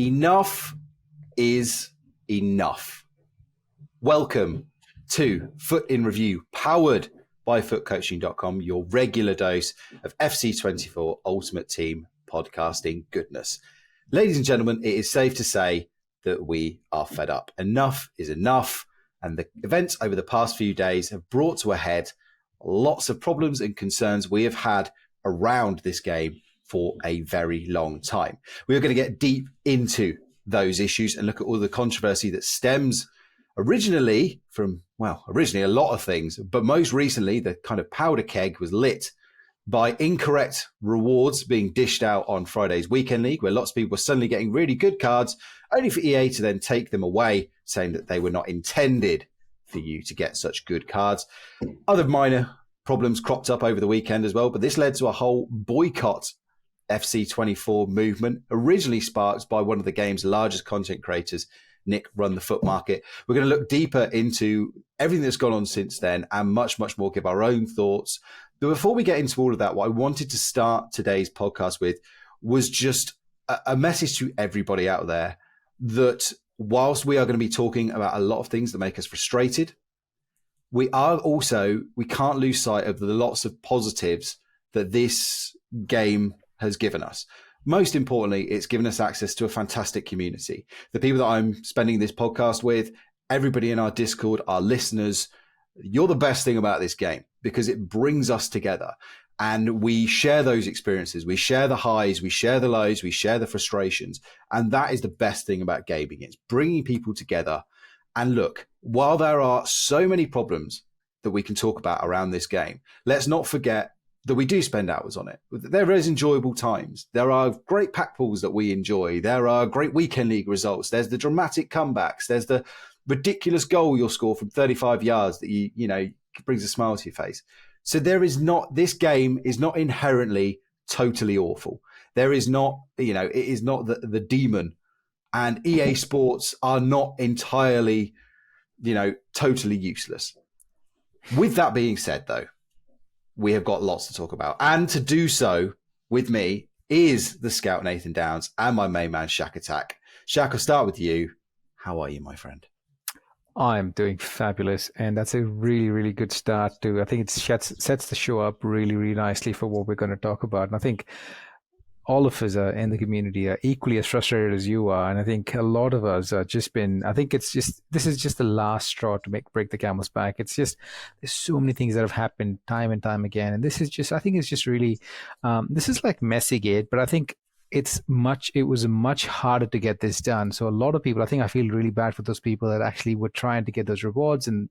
Enough is enough. Welcome to FUT in Review, powered by futcoaching.com, your regular dose of FC24 Ultimate Team podcasting goodness. Ladies and gentlemen, it is safe to say that we are fed up. Enough is enough, and the events over the past few days have brought to a head lots of problems and concerns we have had around this game for a very long time. We are going to get deep into those issues and look at all the controversy that stems originally a lot of things, but most recently the kind of powder keg was lit by incorrect rewards being dished out on Friday's Weekend League, where lots of people were suddenly getting really good cards, only for EA to then take them away, saying that they were not intended for you to get such good cards. Other minor problems cropped up over the weekend as well, but this led to a whole boycott FC24 movement, originally sparked by one of the game's largest content creators, Nick Run the Foot Market. We're going to look deeper into everything that's gone on since then and much, much more, give our own thoughts. But before we get into all of that, what I wanted to start today's podcast with was just a message to everybody out there that whilst we are going to be talking about a lot of things that make us frustrated, we can't lose sight of the lots of positives that this game has given us. Most importantly, it's given us access to a fantastic community. The people that I'm spending this podcast with, everybody in our Discord, our listeners, you're the best thing about this game because it brings us together and we share those experiences. We share the highs, we share the lows, we share the frustrations. And that is the best thing about gaming. It's bringing people together. And look, while there are so many problems that we can talk about around this game, let's not forget that we do spend hours on it. There is enjoyable times. There are great pack pools that we enjoy. There are great Weekend League results. There's the dramatic comebacks. There's the ridiculous goal you'll score from 35 yards that you know brings a smile to your face. So this game is not inherently totally awful. There is not, it is not the demon, and EA Sports are not entirely, totally useless. With that being said, though, we have got lots to talk about. And to do so with me is the scout Nathan Downs and my main man, Shaq Attack. Shaq, I'll start with you. How are you, my friend? I'm doing fabulous. And that's a really, really good start to, I think it sets the show up really, really nicely for what we're going to talk about. And I think all of us in the community are equally as frustrated as you are. And I think a lot of us are this is just the last straw to break the camel's back. It's just, there's so many things that have happened time and time again. And this is just, I think it's just really, this is like Messygate, but I think it was much harder to get this done. So a lot of people, I feel really bad for those people that actually were trying to get those rewards and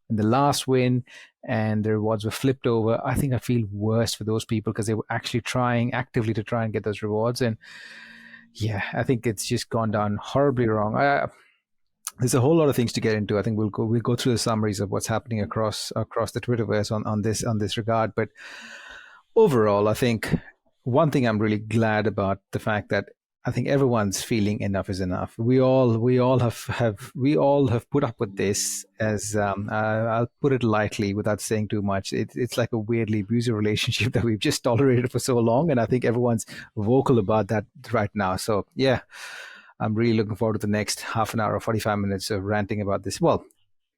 in the last win, and the rewards were flipped over. I think I feel worse for those people because they were actually trying actively to try and get those rewards. And yeah, I think it's just gone down horribly wrong. There's a whole lot of things to get into. I think we'll go through the summaries of what's happening across the Twitterverse on this regard. But overall, I think one thing I'm really glad about the fact that I think everyone's feeling enough is enough. We all have put up with this, as I'll put it lightly without saying too much. It's like a weirdly abusive relationship that we've just tolerated for so long, and I think everyone's vocal about that right now. So yeah, I'm really looking forward to the next half an hour or 45 minutes of ranting about this. Well,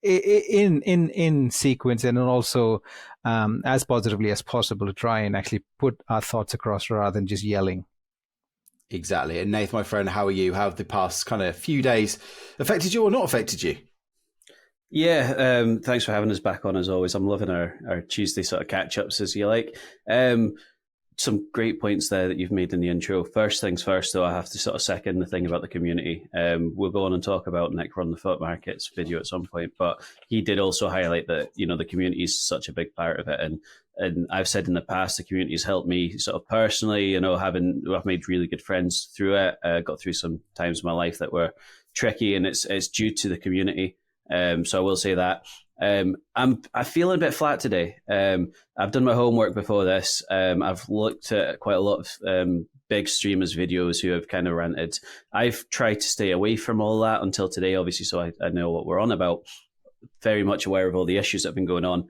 in sequence, and also as positively as possible to try and actually put our thoughts across rather than just yelling. Exactly. And Nath, my friend, how are you? How have the past kind of few days affected you or not affected you? Yeah, thanks for having us back on as always. I'm loving our Tuesday sort of catch-ups, as you like. Some great points there that you've made in the intro. First things first, though, I have to sort of second the thing about the community. We'll go on and talk about Nick Run the Foot Market's video at some point, but he did also highlight that, the community is such a big part of it. And I've said in the past, the community has helped me sort of personally, I've made really good friends through it. Got through some times in my life that were tricky, and it's due to the community. So I will say that. I'm feeling a bit flat today. I've done my homework before this. I've looked at quite a lot of big streamers' videos who have kind of ranted. I've tried to stay away from all that until today, obviously, so I know what we're on about. Very much aware of all the issues that have been going on.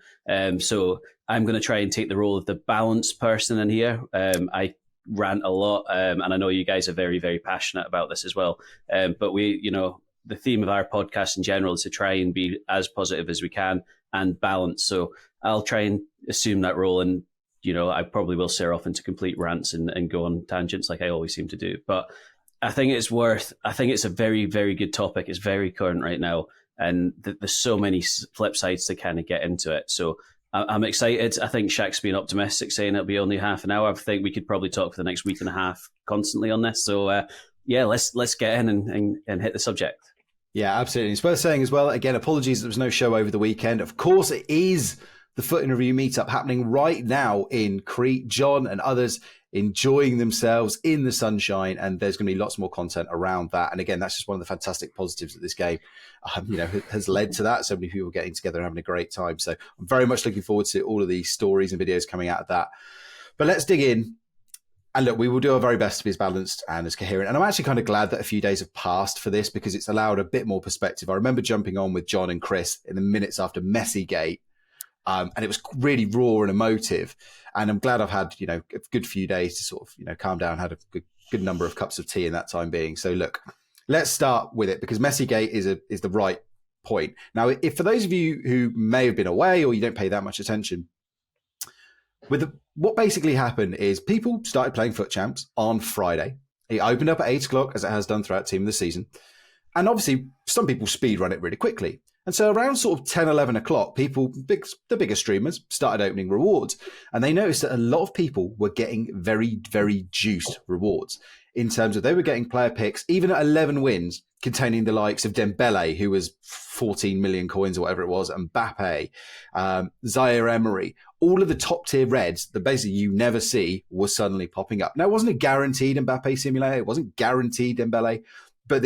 So I'm going to try and take the role of the balanced person in here. I rant a lot, and I know you guys are very, very passionate about this as well. But the theme of our podcast in general is to try and be as positive as we can and balanced. So I'll try and assume that role, and I probably will stare off into complete rants and go on tangents like I always seem to do. But I think it's a very, very good topic. It's very current right now, and there's so many flip sides to kind of get into it. So I'm excited. I think Shaq's been optimistic, saying it'll be only half an hour. I think we could probably talk for the next week and a half constantly on this. So let's get in and hit the subject. Yeah, absolutely. It's worth saying as well, again, apologies there was no show over the weekend. Of course, it is the FUT Review meetup happening right now in Crete. John and others enjoying themselves in the sunshine, and there's going to be lots more content around that. And again, that's just one of the fantastic positives that this game has led to that. So many people getting together and having a great time. So I'm very much looking forward to all of these stories and videos coming out of that. But let's dig in. And look, we will do our very best to be as balanced and as coherent. And I'm actually kind of glad that a few days have passed for this, because it's allowed a bit more perspective. I remember jumping on with John and Chris in the minutes after Messygate, and it was really raw and emotive. And I'm glad I've had, a good few days to sort of, calm down, had a good number of cups of tea in that time being. So look, let's start with it, because Messygate is the right point. Now, if for those of you who may have been away or you don't pay that much attention, what basically happened is people started playing FUT Champs on Friday. It opened up at 8 o'clock, as it has done throughout Team of the Season. And obviously, some people speed run it really quickly. And so around sort of 10, 11 o'clock, the bigger streamers, started opening rewards. And they noticed that a lot of people were getting very, very juiced rewards in terms of they were getting player picks, even at 11 wins, containing the likes of Dembele, who was 14 million coins or whatever it was, and Mbappe, Zaire Emery. All of the top tier reds that basically you never see was suddenly popping up. Now, it wasn't a guaranteed Mbappe simulator. It wasn't guaranteed Dembele, but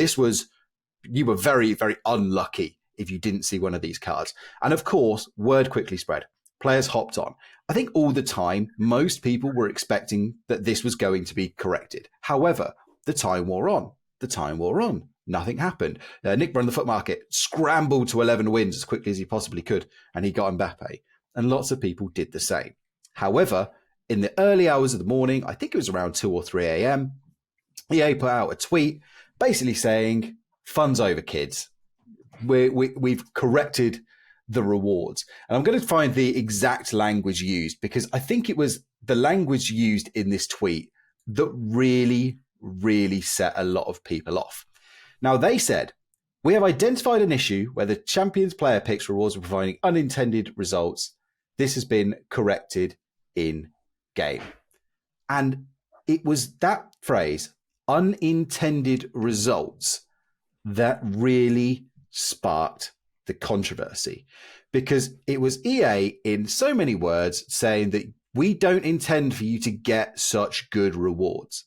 you were very, very unlucky if you didn't see one of these cards. And of course, word quickly spread. Players hopped on. I think all the time, most people were expecting that this was going to be corrected. However, the time wore on. Nothing happened. Nick Brun, the FUT market, scrambled to 11 wins as quickly as he possibly could, and he got Mbappe. And lots of people did the same. However, in the early hours of the morning, I think it was around 2 or 3 a.m., EA put out a tweet basically saying, fun's over, kids. We've corrected the rewards. And I'm going to find the exact language used, because I think it was the language used in this tweet that really, really set a lot of people off. Now, they said, we have identified an issue where the Champions player picks rewards were providing unintended results. This has been corrected in game. And it was that phrase, unintended results, that really sparked the controversy, because it was EA in so many words saying that we don't intend for you to get such good rewards.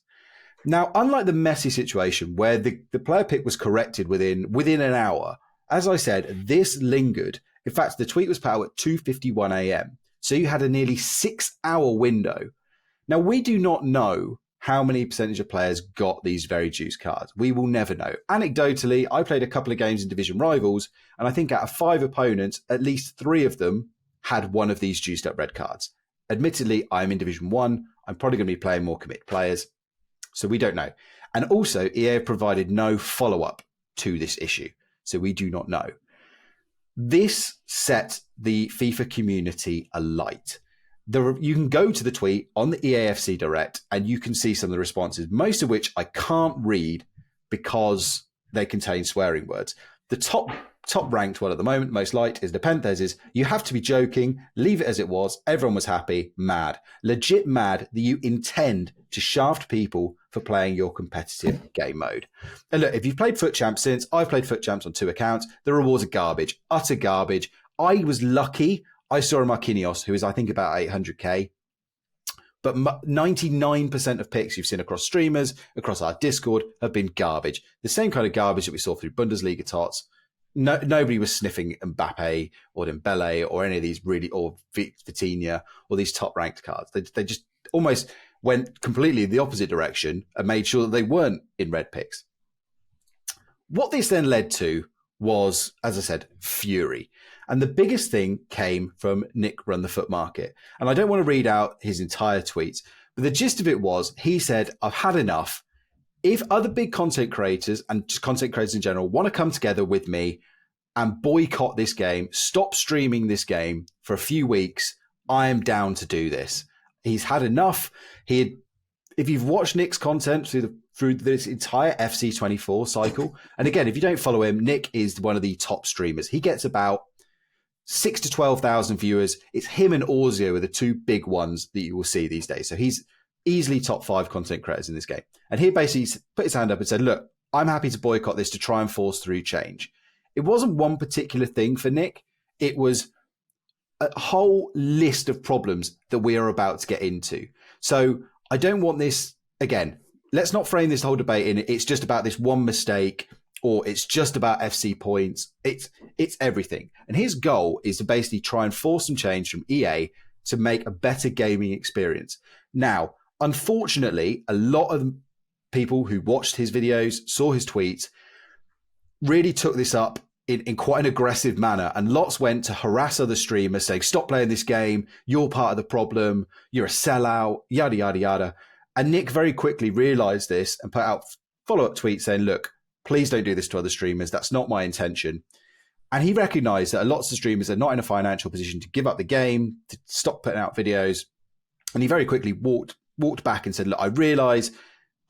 Now, unlike the Messi situation where the player pick was corrected within an hour, as I said, this lingered. In fact, the tweet was put out at 2:51 a.m. So you had a nearly 6-hour window. Now, we do not know how many percentage of players got these very juiced cards. We will never know. Anecdotally, I played a couple of games in Division Rivals, and I think out of 5 opponents, at least 3 of them had one of these juiced up red cards. Admittedly, I'm in Division 1. I'm probably going to be playing more commit players. So we don't know. And also, EA provided no follow-up to this issue. So we do not know. This set the FIFA community alight. You can go to the tweet on the EAFC Direct and you can see some of the responses, most of which I can't read because they contain swearing words. The top ranked one at the moment, most liked, is Nepenthes' you have to be joking, leave it as it was, everyone was happy, mad. Legit mad that you intend to shaft people for playing your competitive game mode. And look, if you've played FUT Champs since, I've played FUT Champs on 2 accounts, the rewards are garbage, utter garbage. I was lucky, I saw a Marquinhos, who is I think about 800k, but 99% of picks you've seen across streamers, across our Discord, have been garbage. The same kind of garbage that we saw through Bundesliga TOTS. Nobody was sniffing Mbappe or Dembele or any of these or Vitinha or these top-ranked cards. They just almost went completely the opposite direction and made sure that they weren't in red picks. What this then led to was, as I said, fury. And the biggest thing came from Nick Run the FUT Market. And I don't want to read out his entire tweets, But the gist of it was, he said, I've had enough. If other big content creators and just content creators in general want to come together with me and boycott this game, stop streaming this game for a few weeks, I am down to do this. He's had enough. If you've watched Nick's content through this entire FC24 cycle, and again, if you don't follow him, Nick is one of the top streamers. He gets about 6,000 to 12,000 viewers. It's him and Orzio are the two big ones that you will see these days. So he's easily top 5 content creators in this game. And he basically put his hand up and said, look, I'm happy to boycott this to try and force through change. It wasn't one particular thing for Nick. It was a whole list of problems that we are about to get into. So I don't want this, again, let's not frame this whole debate in it's just about this one mistake or it's just about FC points. It's everything. And his goal is to basically try and force some change from EA to make a better gaming experience. Now, unfortunately, a lot of people who watched his videos, saw his tweets, really took this up in quite an aggressive manner. And lots went to harass other streamers saying, stop playing this game. You're part of the problem. You're a sellout, yada, yada, yada. And Nick very quickly realized this and put out follow-up tweets saying, look, please don't do this to other streamers. That's not my intention. And he recognized that lots of streamers are not in a financial position to give up the game, to stop putting out videos. And he very quickly walked back and said, look, I realize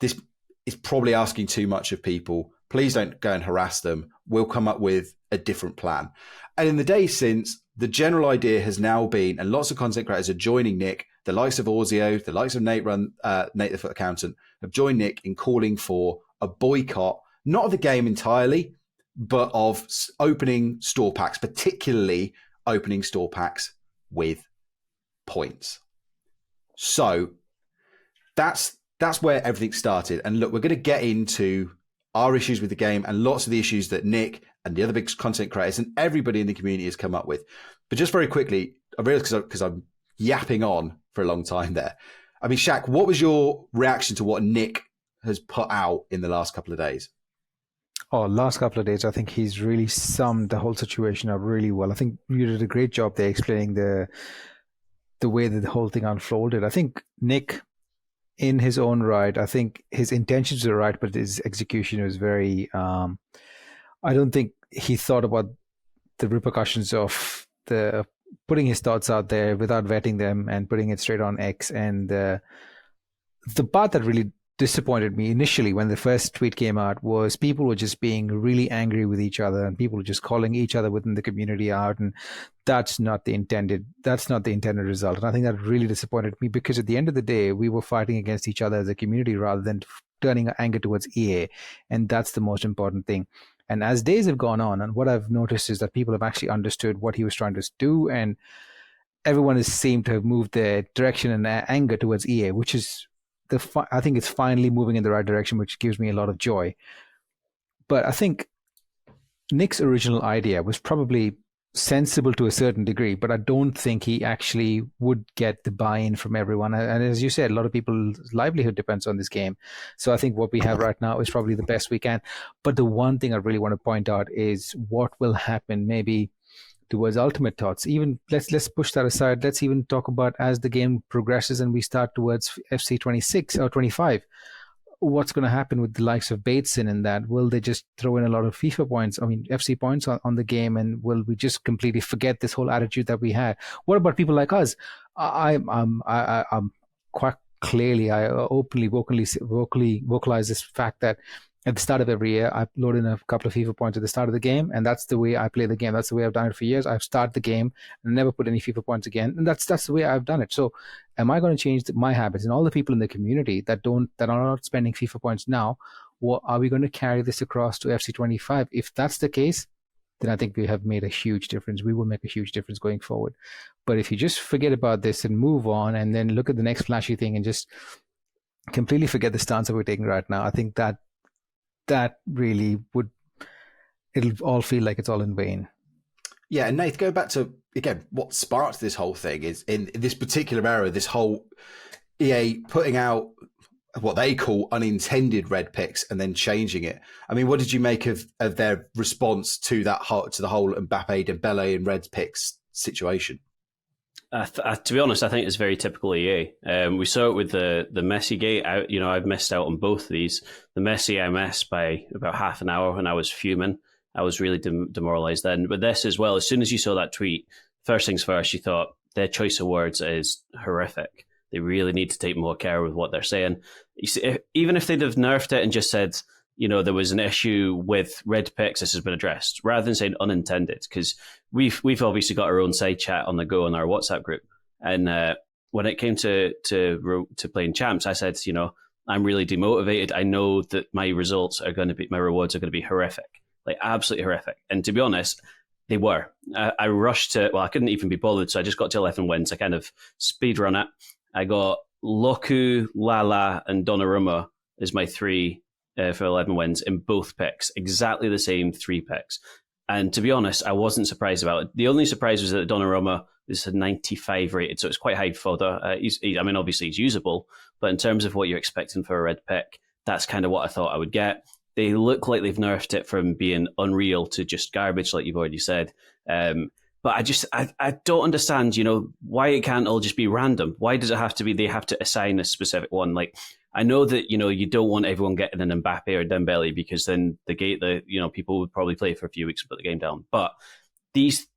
this is probably asking too much of people. Please don't go and harass them. We'll come up with a different plan. And in the days since, the general idea has now been, and lots of content creators are joining Nick, the likes of Orzio, the likes of Nate the FUT Accountant, have joined Nick in calling for a boycott, not of the game entirely, but of opening store packs, particularly opening store packs with points. So that's where everything started. And look, we're going to get into our issues with the game and lots of the issues that Nick and the other big content creators and everybody in the community has come up with. But just very quickly, I realized because I'm yapping on for a long time there. I mean, Shaq, what was your reaction to what Nick has put out in the last couple of days? Oh, last couple of days, I think he's really summed the whole situation up really well. I think you did a great job there explaining the way that the whole thing unfolded. I think Nick, in his own right, I think his intentions are right, but his execution was very, I don't think he thought about the repercussions of the putting his thoughts out there without vetting them and putting it straight on X. And the part that really disappointed me initially when the first tweet came out was people were just being really angry with each other and people were just calling each other within the community out, and that's not the intended result. And I think that really disappointed me, because at the end of the day we were fighting against each other as a community rather than turning our anger towards EA, and that's the most important thing. And as days have gone on, and what I've noticed is that people have actually understood what he was trying to do, and everyone has seemed to have moved their direction and their anger towards EA, which is I think it's finally moving in the right direction, which gives me a lot of joy. But I think Nick's original idea was probably sensible to a certain degree, but I don't think he actually would get the buy-in from everyone. And as you said, a lot of people's livelihood depends on this game. So I think what we have right now is probably the best we can. But the one thing I really want to point out is what will happen maybe towards Ultimate TOTS. Even let's push that aside. Let's even talk about as the game progresses and we start towards FC 26 or 25. What's going to happen with the likes of Bateson in that? Will they just throw in a lot of FIFA points, FC points on the game, and will we just completely forget this whole attitude that we had? What about people like us? I'm quite clearly, I openly, vocally vocalize this fact that at the start of every year, I load in a couple of FIFA points at the start of the game, and that's the way I play the game. That's the way I've done it for years. I've started the game and never put any FIFA points again, and that's the way I've done it. So, am I going to change my habits? And all the people in the community that are not spending FIFA points now, are we going to carry this across to FC 25? If that's the case, then I think we have made a huge difference. We will make a huge difference going forward. But if you just forget about this and move on, and then look at the next flashy thing and just completely forget the stance that we're taking right now, I think that really it'll all feel like it's all in vain. Yeah, and Nath, go back to, again, what sparked this whole thing is in this particular era, this whole EA putting out what they call unintended red picks and then changing it. I mean, what did you make of their response to the whole Mbappe, Dembele and red picks situation? To be honest, I think it's very typical EA. We saw it with the Messi gate. I've missed out on both of these. The Messi, I missed by about half an hour when I was fuming. I was really demoralised then. But this as well, as soon as you saw that tweet, first things first, you thought their choice of words is horrific. They really need to take more care with what they're saying. You see, even if they'd have nerfed it and just said, there was an issue with red picks, this has been addressed, rather than saying unintended, because we've obviously got our own side chat on the go on our WhatsApp group. And when it came to playing champs, I said, I'm really demotivated. I know that my rewards are going to be horrific, like absolutely horrific. And to be honest, they were. I rushed to, I couldn't even be bothered, so I just got to 11 wins. I kind of speed run it. I got Loku, Lala, and Donnarumma as my three for 11 wins in both picks. Exactly the same 3 picks. And to be honest, I wasn't surprised about it. The only surprise was that Donnarumma is a 95 rated, so it's quite high fodder. Obviously he's usable, but in terms of what you're expecting for a red pick, that's kind of what I thought I would get. They look like they've nerfed it from being unreal to just garbage, like you've already said. But I don't understand, why it can't all just be random. Why does it have to be they have to assign a specific one? Like, I know that, you don't want everyone getting an Mbappe or Dembele, because then people would probably play for a few weeks and put the game down. But these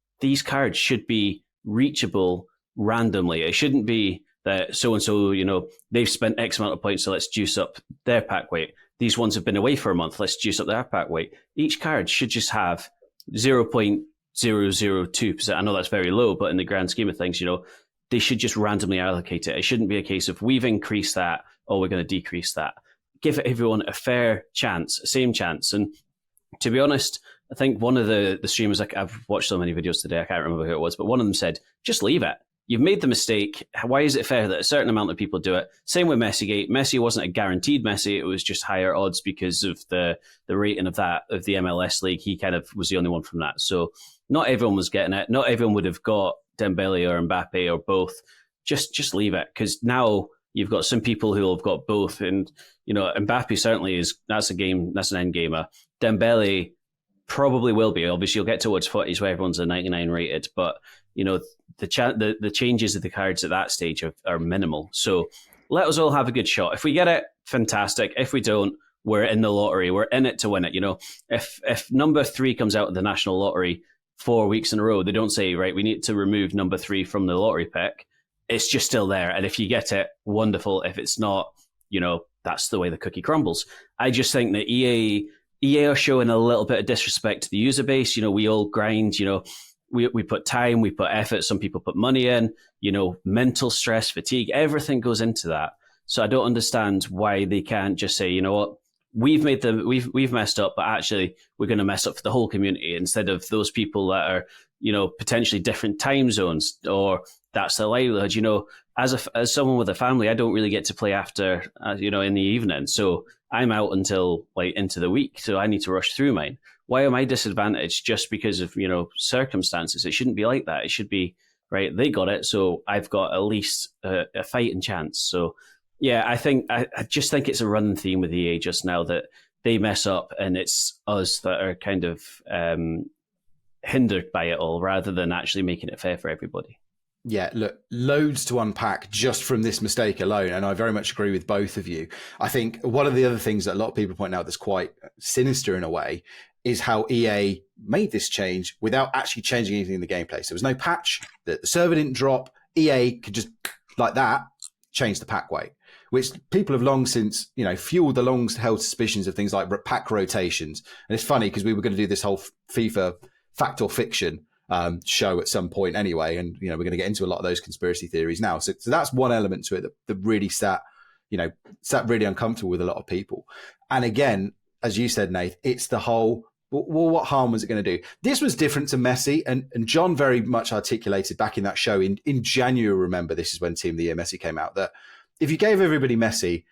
cards should be reachable randomly. It shouldn't be that so-and-so, they've spent X amount of points, so let's juice up their pack weight. These ones have been away for a month, let's juice up their pack weight. Each card should just have 0.002%. I know that's very low, but in the grand scheme of things, they should just randomly allocate it. It shouldn't be a case of we've increased that, or we're going to decrease that. Give everyone a fair chance, same chance. And to be honest, I think one of the streamers, I've watched so many videos today, I can't remember who it was, but one of them said, just leave it. You've made the mistake. Why is it fair that a certain amount of people do it? Same with Messigate. Messi wasn't a guaranteed Messi. It was just higher odds because of the rating of the MLS League. He kind of was the only one from that. So not everyone was getting it. Not everyone would have got Dembele or Mbappe or both. Just leave it, because now you've got some people who have got both. And, Mbappe certainly that's an end gamer. Dembele probably will be. Obviously, you'll get towards 40s where everyone's a 99 rated, but the changes of the cards at that stage are minimal. So let us all have a good shot. If we get it, fantastic. If we don't, we're in the lottery. We're in it to win it. If number 3 comes out of the national lottery 4 weeks in a row, they don't say, right, we need to remove number 3 from the lottery pick. It's just still there. And if you get it, wonderful. If it's not, that's the way the cookie crumbles. I just think that EA are showing a little bit of disrespect to the user base. We all grind, we put time, we put effort. Some people put money in, mental stress, fatigue, everything goes into that. So I don't understand why they can't just say, what, we've messed up, but actually we're going to mess up for the whole community, instead of those people that are, potentially different time zones, or that's their livelihood. As someone with a family, I don't really get to play after, in the evening. So I'm out until into the week. So I need to rush through mine. Why am I disadvantaged just because of, circumstances? It shouldn't be like that. It should be, right, they got it, so I've got at least a fighting chance. So, yeah, I just think it's a running theme with EA just now, that they mess up and it's us that are kind of hindered by it all, rather than actually making it fair for everybody. Yeah, look, loads to unpack just from this mistake alone, and I very much agree with both of you. I think one of the other things that a lot of people point out that's quite sinister in a way is how EA made this change without actually changing anything in the gameplay. So there was no patch, the server didn't drop. EA could just, like that, change the pack weight, which people have long since, fueled the long-held suspicions of things like pack rotations. And it's funny because we were going to do this whole FIFA fact or fiction show at some point anyway, and we're going to get into a lot of those conspiracy theories now. So that's one element to it that really sat really uncomfortable with a lot of people. And again, as you said, Nath, it's the whole, well, what harm was it going to do? This was different to Messi, and John very much articulated back in that show in January. Remember, this is when Team of the Year Messi came out, that if you gave everybody Messi,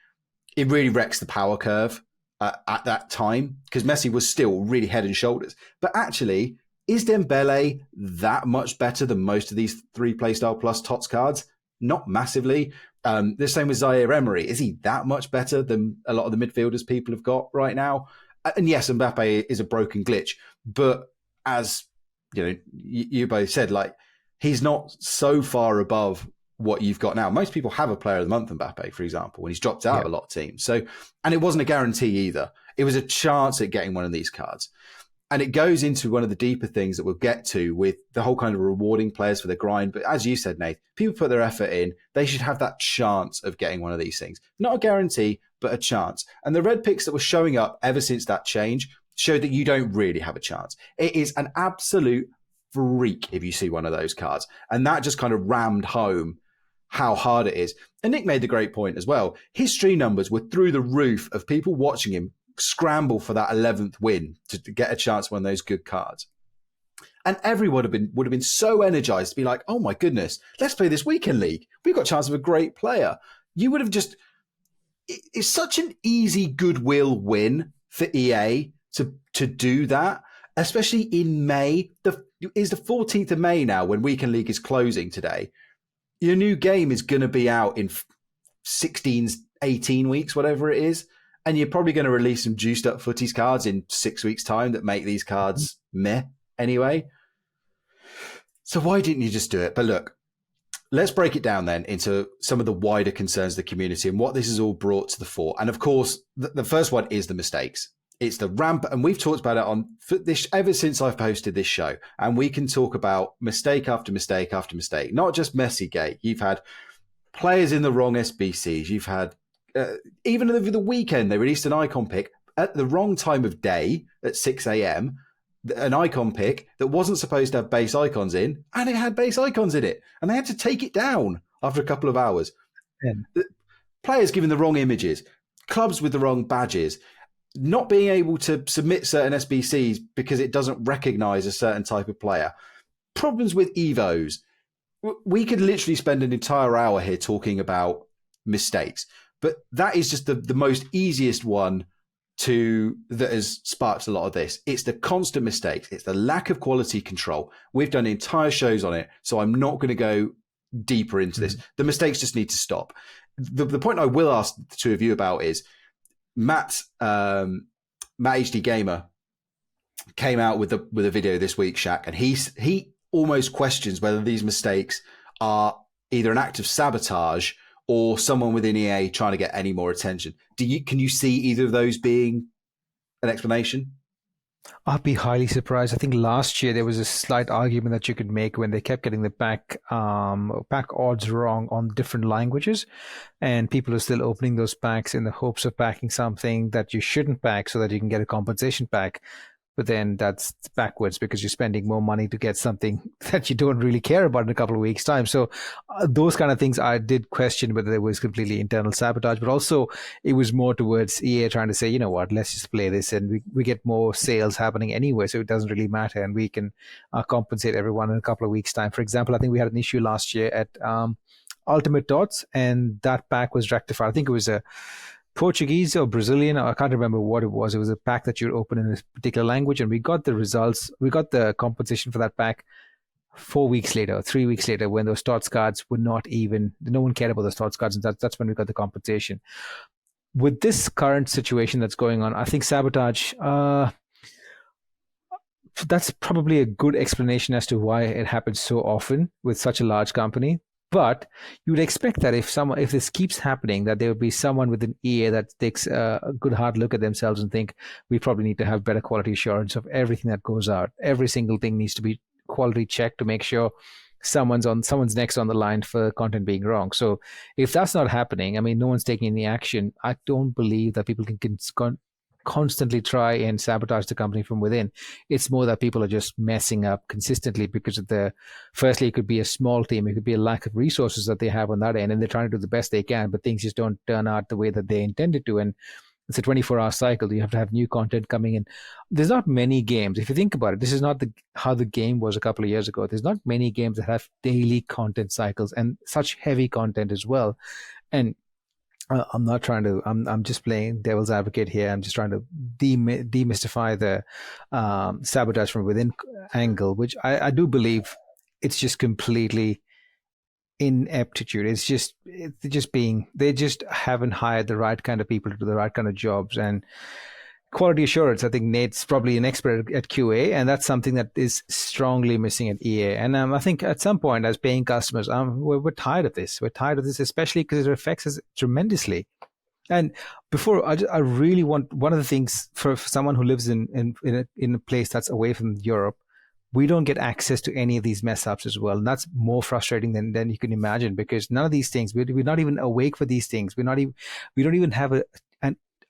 it really wrecks the power curve at that time, because Messi was still really head and shoulders. But actually, is Dembele that much better than most of these 3 playstyle plus TOTS cards? Not massively. The same with Zaire Emery. Is he that much better than a lot of the midfielders people have got right now? And yes, Mbappe is a broken glitch, but as you both said, he's not so far above what you've got now. Most people have a player of the month, Mbappe, for example, when he's dropped out of a lot of teams. So, and it wasn't a guarantee either. It was a chance at getting one of these cards. And it goes into one of the deeper things that we'll get to with the whole kind of rewarding players for their grind. But as you said, Nath, people put their effort in. They should have that chance of getting one of these things. Not a guarantee, but a chance. And the red picks that were showing up ever since that change showed that you don't really have a chance. It is an absolute freak if you see one of those cards. And that just kind of rammed home how hard it is. And Nick made the great point as well. His stream numbers were through the roof of people watching him scramble for that 11th win to get a chance at one of those good cards. And everyone would have been so energized to be like, oh my goodness, let's play this weekend league. We've got a chance of a great player. You would have just, it's such an easy goodwill win for EA to do that, especially in May. Is the 14th of May now when weekend league is closing today. Your new game is going to be out in 16, 18 weeks, whatever it is. And you're probably going to release some juiced up footies cards in 6 weeks' time that make these cards meh anyway. So why didn't you just do it? But look, let's break it down then into some of the wider concerns of the community and what this has all brought to the fore. And of course, the first one is the mistakes. It's the ramp, and we've talked about it on this ever since I've posted this show. And we can talk about mistake after mistake after mistake, not just Messi Gate. You've had players in the wrong SBCs. You've had even over the weekend, they released an icon pick at the wrong time of day at 6 a.m., an icon pick that wasn't supposed to have base icons in, and it had base icons in it. And they had to take it down after a couple of hours. Yeah. Players giving the wrong images, clubs with the wrong badges, not being able to submit certain SBCs because it doesn't recognize a certain type of player, problems with Evos. We could literally spend an entire hour here talking about mistakes. But that is just the most easiest one that has sparked a lot of this. It's the constant mistakes. It's the lack of quality control. We've done entire shows on it, so I'm not going to go deeper into this. The mistakes just need to stop. The point I will ask the two of you about is Matt HD Gamer came out with a video this week, Shaq, and he almost questions whether these mistakes are either an act of sabotage or someone within EA trying to get any more attention. Can you see either of those being an explanation? I'd be highly surprised. I think last year there was a slight argument that you could make when they kept getting the back odds wrong on different languages, and people are still opening those packs in the hopes of backing something that you shouldn't back so that you can get a compensation pack. But then that's backwards because you're spending more money to get something that you don't really care about in a couple of weeks' time. So those kind of things, I did question whether there was completely internal sabotage, but also it was more towards EA trying to say, you know what, let's just play this and we get more sales happening anyway, so it doesn't really matter, and we can compensate everyone in a couple of weeks' time. For example, I think we had an issue last year at Ultimate TOTS, and that pack was rectified. I think it was a Portuguese or Brazilian, I can't remember what it was. It was a pack that you'd open in a particular language, and we got the results. We got the compensation for that pack 4 weeks later, 3 weeks later, when those TOTS cards were not even, no one cared about those TOTS cards, and that's when we got the compensation. With this current situation that's going on, I think sabotage, that's probably a good explanation as to why it happens so often with such a large company. But you would expect that if this keeps happening, that there would be someone within EA that takes a good hard look at themselves and think, we probably need to have better quality assurance of everything that goes out. Every single thing needs to be quality checked to make sure someone's next on the line for content being wrong. So if that's not happening, I mean, no one's taking any action. I don't believe that people can constantly try and sabotage the company from within. It's more that people are just messing up consistently because of firstly, it could be a small team, it could be a lack of resources that they have on that end, and they're trying to do the best they can, but things just don't turn out the way that they intended to. And it's a 24-hour cycle. You have to have new content coming in. There's not many games, if you think about it, this is not how the game was a couple of years ago. There's not many games that have daily content cycles and such heavy content as well. And I'm not trying to, I'm just playing devil's advocate here. I'm just trying to demystify the sabotage from within angle, which I do believe it's just completely ineptitude. They just haven't hired the right kind of people to do the right kind of jobs. And quality assurance. I think Nate's probably an expert at QA, and that's something that is strongly missing at EA. And I think at some point, as paying customers, we're tired of this. We're tired of this, especially because it affects us tremendously. And before, I really want, one of the things for someone who lives in a place that's away from Europe, we don't get access to any of these mess ups as well. And that's more frustrating than you can imagine, because none of these things, we're not even awake for these things. We don't even have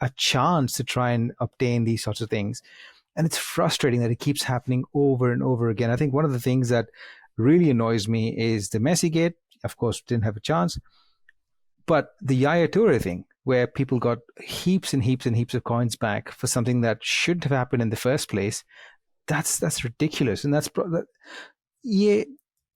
a chance to try and obtain these sorts of things. And it's frustrating that it keeps happening over and over again. I think one of the things that really annoys me is the Messi gate. Of course, didn't have a chance. But the Yaya Toure thing, where people got heaps and heaps and heaps of coins back for something that shouldn't have happened in the first place, that's ridiculous. And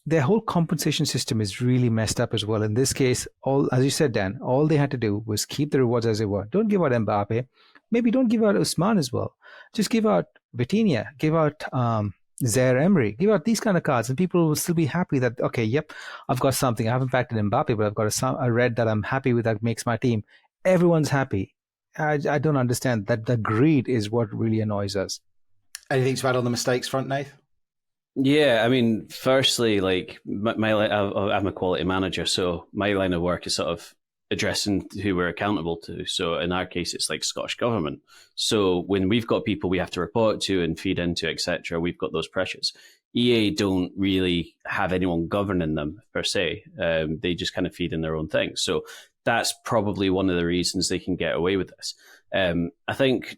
their whole compensation system is really messed up as well. In this case, as you said, Dan, all they had to do was keep the rewards as they were. Don't give out Mbappe. Maybe don't give out Usman as well. Just give out Vitinha, give out Zaire Emery, give out these kind of cards, and people will still be happy that, okay, yep, I've got something. I haven't backed in Mbappe, but I've got a red that I'm happy with that makes my team. Everyone's happy. I don't understand that. The greed is what really annoys us. Anything to add on the mistakes front, Nath? Yeah, I mean, firstly, like I'm a quality manager, so my line of work is sort of addressing who we're accountable to. So in our case, it's like Scottish government. So when we've got people we have to report to and feed into, etc., we've got those pressures. EA don't really have anyone governing them per se. They just kind of feed in their own thing. So that's probably one of the reasons they can get away with this. I think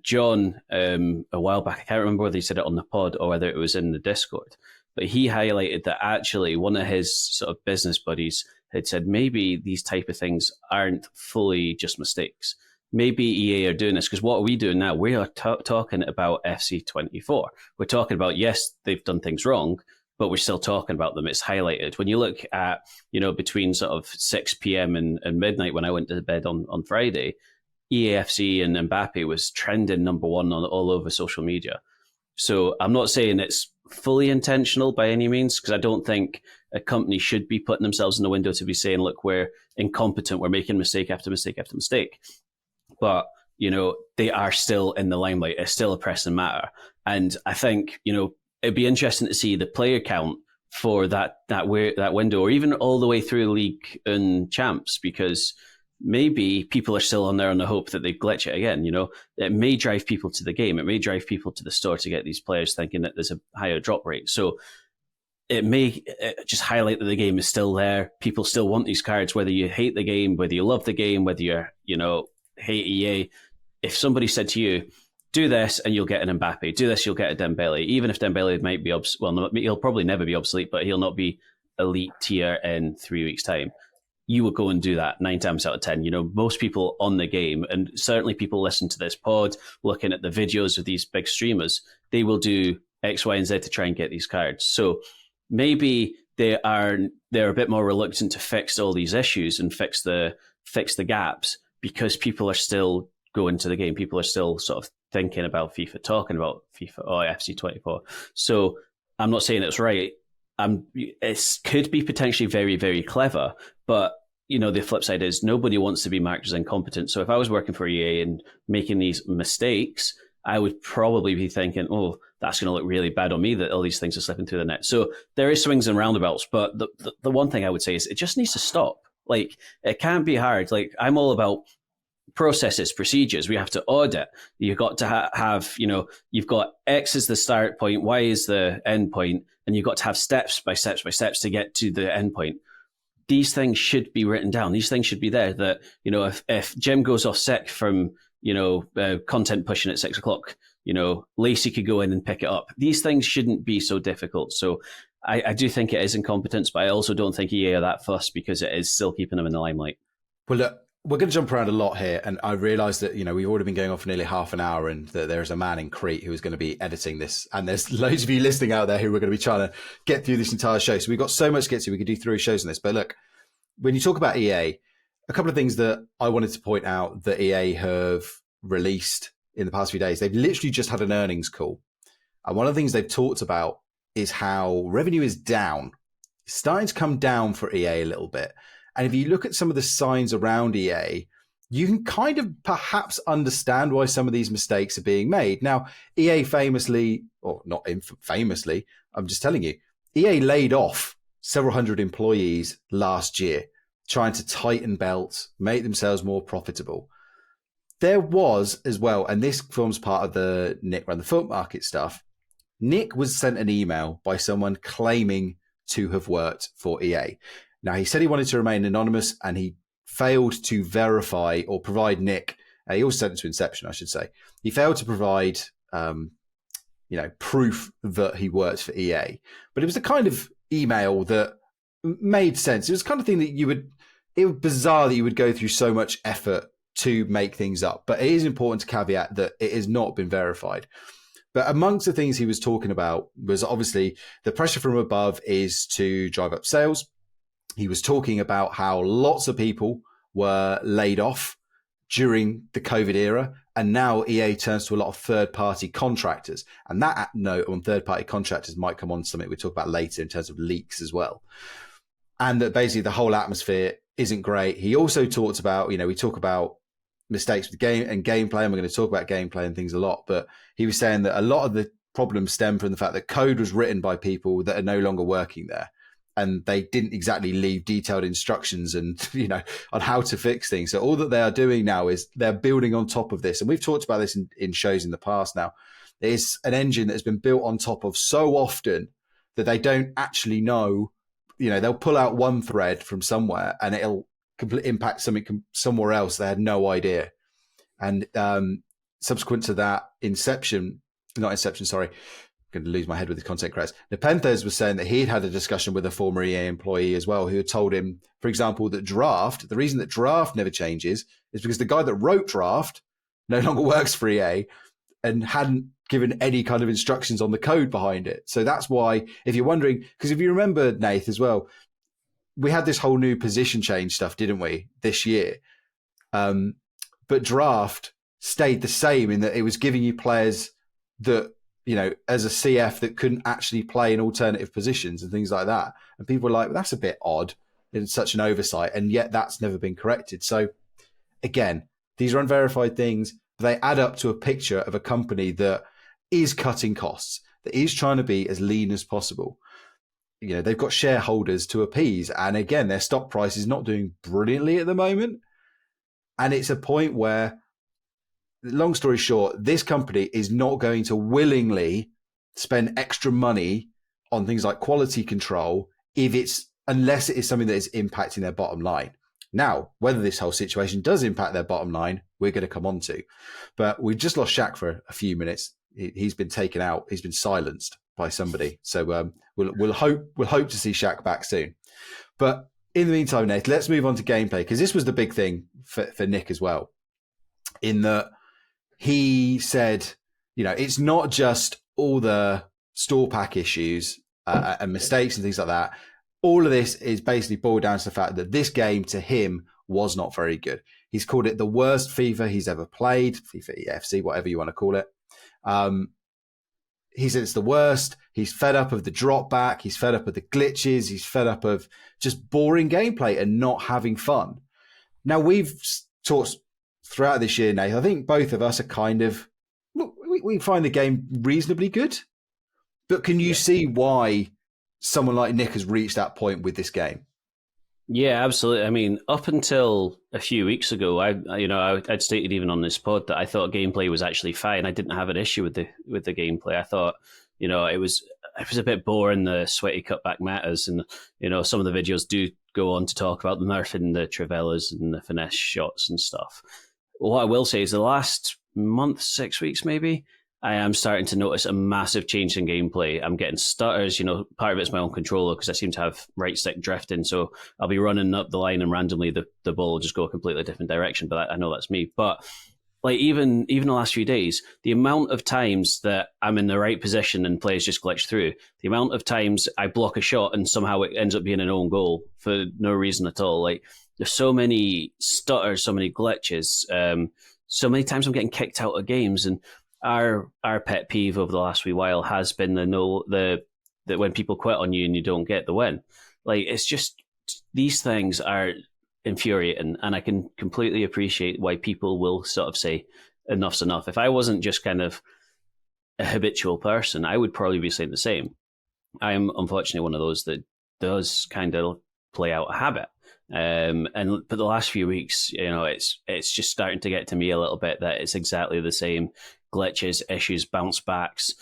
John, a while back, I can't remember whether he said it on the pod or whether it was in the Discord, but he highlighted that actually one of his sort of business buddies had said maybe these type of things aren't fully just mistakes. Maybe EA are doing this because what are we doing now? We are talking about FC24. We're talking about, yes, they've done things wrong, but we're still talking about them. It's highlighted. When you look at, between sort of 6 p.m. and midnight when I went to bed on Friday, EAFC and Mbappe was trending number one on all over social media. So I'm not saying it's fully intentional by any means, because I don't think a company should be putting themselves in the window to be saying, look, we're incompetent, we're making mistake after mistake after mistake. But, they are still in the limelight. It's still a pressing matter. And I think, it'd be interesting to see the player count for that window, or even all the way through League and Champs, because maybe people are still on there on the hope that they glitch it again. It may drive people to the game. It may drive people to the store to get these players, thinking that there's a higher drop rate. So it may just highlight that the game is still there. People still want these cards, whether you hate the game, whether you love the game, whether you're, hate EA. If somebody said to you, do this and you'll get an Mbappe, do this, you'll get a Dembele, even if Dembele might be, he'll probably never be obsolete, but he'll not be elite tier in 3 weeks' time. You would go and do that 9 times out of 10. Most people on the game, and certainly people listen to this pod, looking at the videos of these big streamers, they will do X, Y, and Z to try and get these cards. So maybe they're a bit more reluctant to fix all these issues and fix the gaps, because people are still going to the game. People are still sort of thinking about FIFA, talking about FIFA or FC24. So I'm not saying it's right. It could be potentially very, very clever, but the flip side is nobody wants to be marked as incompetent. So if I was working for EA and making these mistakes, I would probably be thinking, oh, that's going to look really bad on me that all these things are slipping through the net. So there is swings and roundabouts, but the one thing I would say is it just needs to stop. Like, it can't be hard. Like, I'm all about processes, procedures. We have to audit. You've got to have, you've got X is the start point, Y is the end point, and you've got to have steps by steps by steps to get to the end point. These things should be written down. These things should be there that, if Jim goes off sick from, content pushing at 6 o'clock, Lacey could go in and pick it up. These things shouldn't be so difficult. So I do think it is incompetence, but I also don't think EA are that fussed, because it is still keeping them in the limelight. Well, look, we're going to jump around a lot here, and I realise that we've already been going on for nearly half an hour, and that there is a man in Crete who is going to be editing this, and there's loads of you listening out there who are going to be trying to get through this entire show. So we've got so much to get to. We could do 3 shows on this, but look, when you talk about EA, a couple of things that I wanted to point out that EA have released in the past few days. They've literally just had an earnings call, and one of the things they've talked about is how revenue is down. It's starting to come down for EA a little bit. And if you look at some of the signs around EA, you can kind of perhaps understand why some of these mistakes are being made. Now, EA famously, or not famously, I'm just telling you, EA laid off several hundred employees last year, trying to tighten belts, make themselves more profitable. There was as well, and this forms part of the Nick Run the Foot Market stuff, Nick was sent an email by someone claiming to have worked for EA. Now, he said he wanted to remain anonymous, and he failed to verify or provide Nick, he also sent it to Inception, I should say. He failed to provide proof that he worked for EA. But it was the kind of email that made sense. It was the kind of thing that it was bizarre that you would go through so much effort to make things up. But it is important to caveat that it has not been verified. But amongst the things he was talking about was obviously the pressure from above is to drive up sales. He was talking about how lots of people were laid off during the COVID era, and now EA turns to a lot of third-party contractors. And that note on third-party contractors might come on to something we'll talk about later in terms of leaks as well. And that basically the whole atmosphere isn't great. He also talked about, we talk about mistakes with game and gameplay, and we're going to talk about gameplay and things a lot, but he was saying that a lot of the problems stem from the fact that code was written by people that are no longer working there, and they didn't exactly leave detailed instructions and on how to fix things. So all that they are doing now is they're building on top of this, and we've talked about this in shows in the past. Now, it's an engine that has been built on top of so often that they don't actually know. They'll pull out one thread from somewhere and it'll completely impact something somewhere else. They had no idea. And subsequent to that, I'm going to lose my head with the content creators. Nepenthes was saying that he'd had a discussion with a former EA employee as well, who had told him, for example, that the reason that draft never changes is because the guy that wrote draft no longer works for EA and hadn't given any kind of instructions on the code behind it. So that's why, if you're wondering, because if you remember, Nath, as well, we had this whole new position change stuff, didn't we, this year? But draft stayed the same in that it was giving you players that, as a CF that couldn't actually play in alternative positions and things like that. And people were like, well, that's a bit odd. It's such an oversight. And yet that's never been corrected. So again, these are unverified things. But they add up to a picture of a company that is cutting costs, that is trying to be as lean as possible. They've got shareholders to appease. And again, their stock price is not doing brilliantly at the moment. And it's a point where, long story short, this company is not going to willingly spend extra money on things like quality control unless it is something that is impacting their bottom line. Now, whether this whole situation does impact their bottom line, we're going to come on to. But we've just lost Shaq for a few minutes. He's been taken out. He's been silenced by somebody. So we'll hope to see Shaq back soon. But in the meantime, Nate, let's move on to gameplay, because this was the big thing for Nick as well, in that he said, it's not just all the store pack issues and mistakes and things like that. All of this is basically boiled down to the fact that this game to him was not very good. He's called it the worst FIFA he's ever played, FIFA EAFC, whatever you want to call it. He said it's the worst. He's fed up of the drop back. He's fed up of the glitches. He's fed up of just boring gameplay and not having fun. Now, we've talked throughout this year, Nate, I think both of us are kind of, we find the game reasonably good. But can you see why someone like Nick has reached that point with this game? Yeah, absolutely. I mean, up until a few weeks ago, I'd stated even on this pod that I thought gameplay was actually fine. I didn't have an issue with the gameplay. I thought, it was a bit boring, the sweaty cutback metas, and some of the videos do go on to talk about the nerfing the Travellas and the finesse shots and stuff. What I will say is the last month, 6 weeks maybe, I am starting to notice a massive change in gameplay. I'm getting stutters. Part of it's my own controller because I seem to have right stick drifting. So I'll be running up the line and randomly the ball will just go a completely different direction. But I know that's me. But like even the last few days, the amount of times that I'm in the right position and players just glitch through, the amount of times I block a shot and somehow it ends up being an own goal for no reason at all. Like there's so many stutters, so many glitches, so many times I'm getting kicked out of games. And our pet peeve over the last wee while has been that when people quit on you and you don't get the win. Like it's just, these things are infuriating, and I can completely appreciate why people will sort of say enough's enough. If I wasn't just kind of a habitual person, I would probably be saying the same. I am unfortunately one of those that does kind of play out a habit. But the last few weeks, it's just starting to get to me a little bit that it's exactly the same glitches, issues, bounce backs.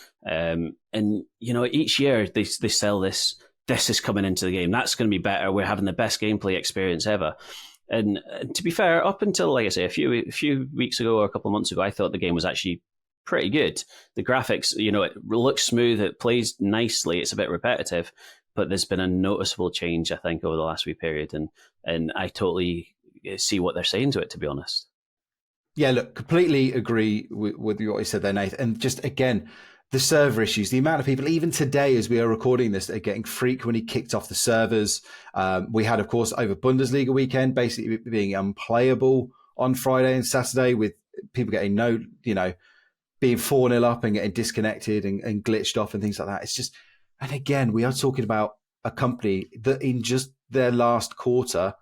Each year they sell this is coming into the game. That's going to be better. We're having the best gameplay experience ever. And to be fair, up until, like I say, a few weeks ago or a couple of months ago, I thought the game was actually pretty good. The graphics, it looks smooth. It plays nicely. It's a bit repetitive, but there's been a noticeable change, I think, over the last wee period. And I totally see what they're saying to it, to be honest. Yeah, look, completely agree with what you said there, Nath. And just, again, the server issues, the amount of people, even today as we are recording this, are getting frequently kicked off the servers. We had, of course, over Bundesliga weekend, basically being unplayable on Friday and Saturday, with people getting being 4-0 up and getting disconnected and glitched off and things like that. It's just, and again, we are talking about a company that in just their last quarter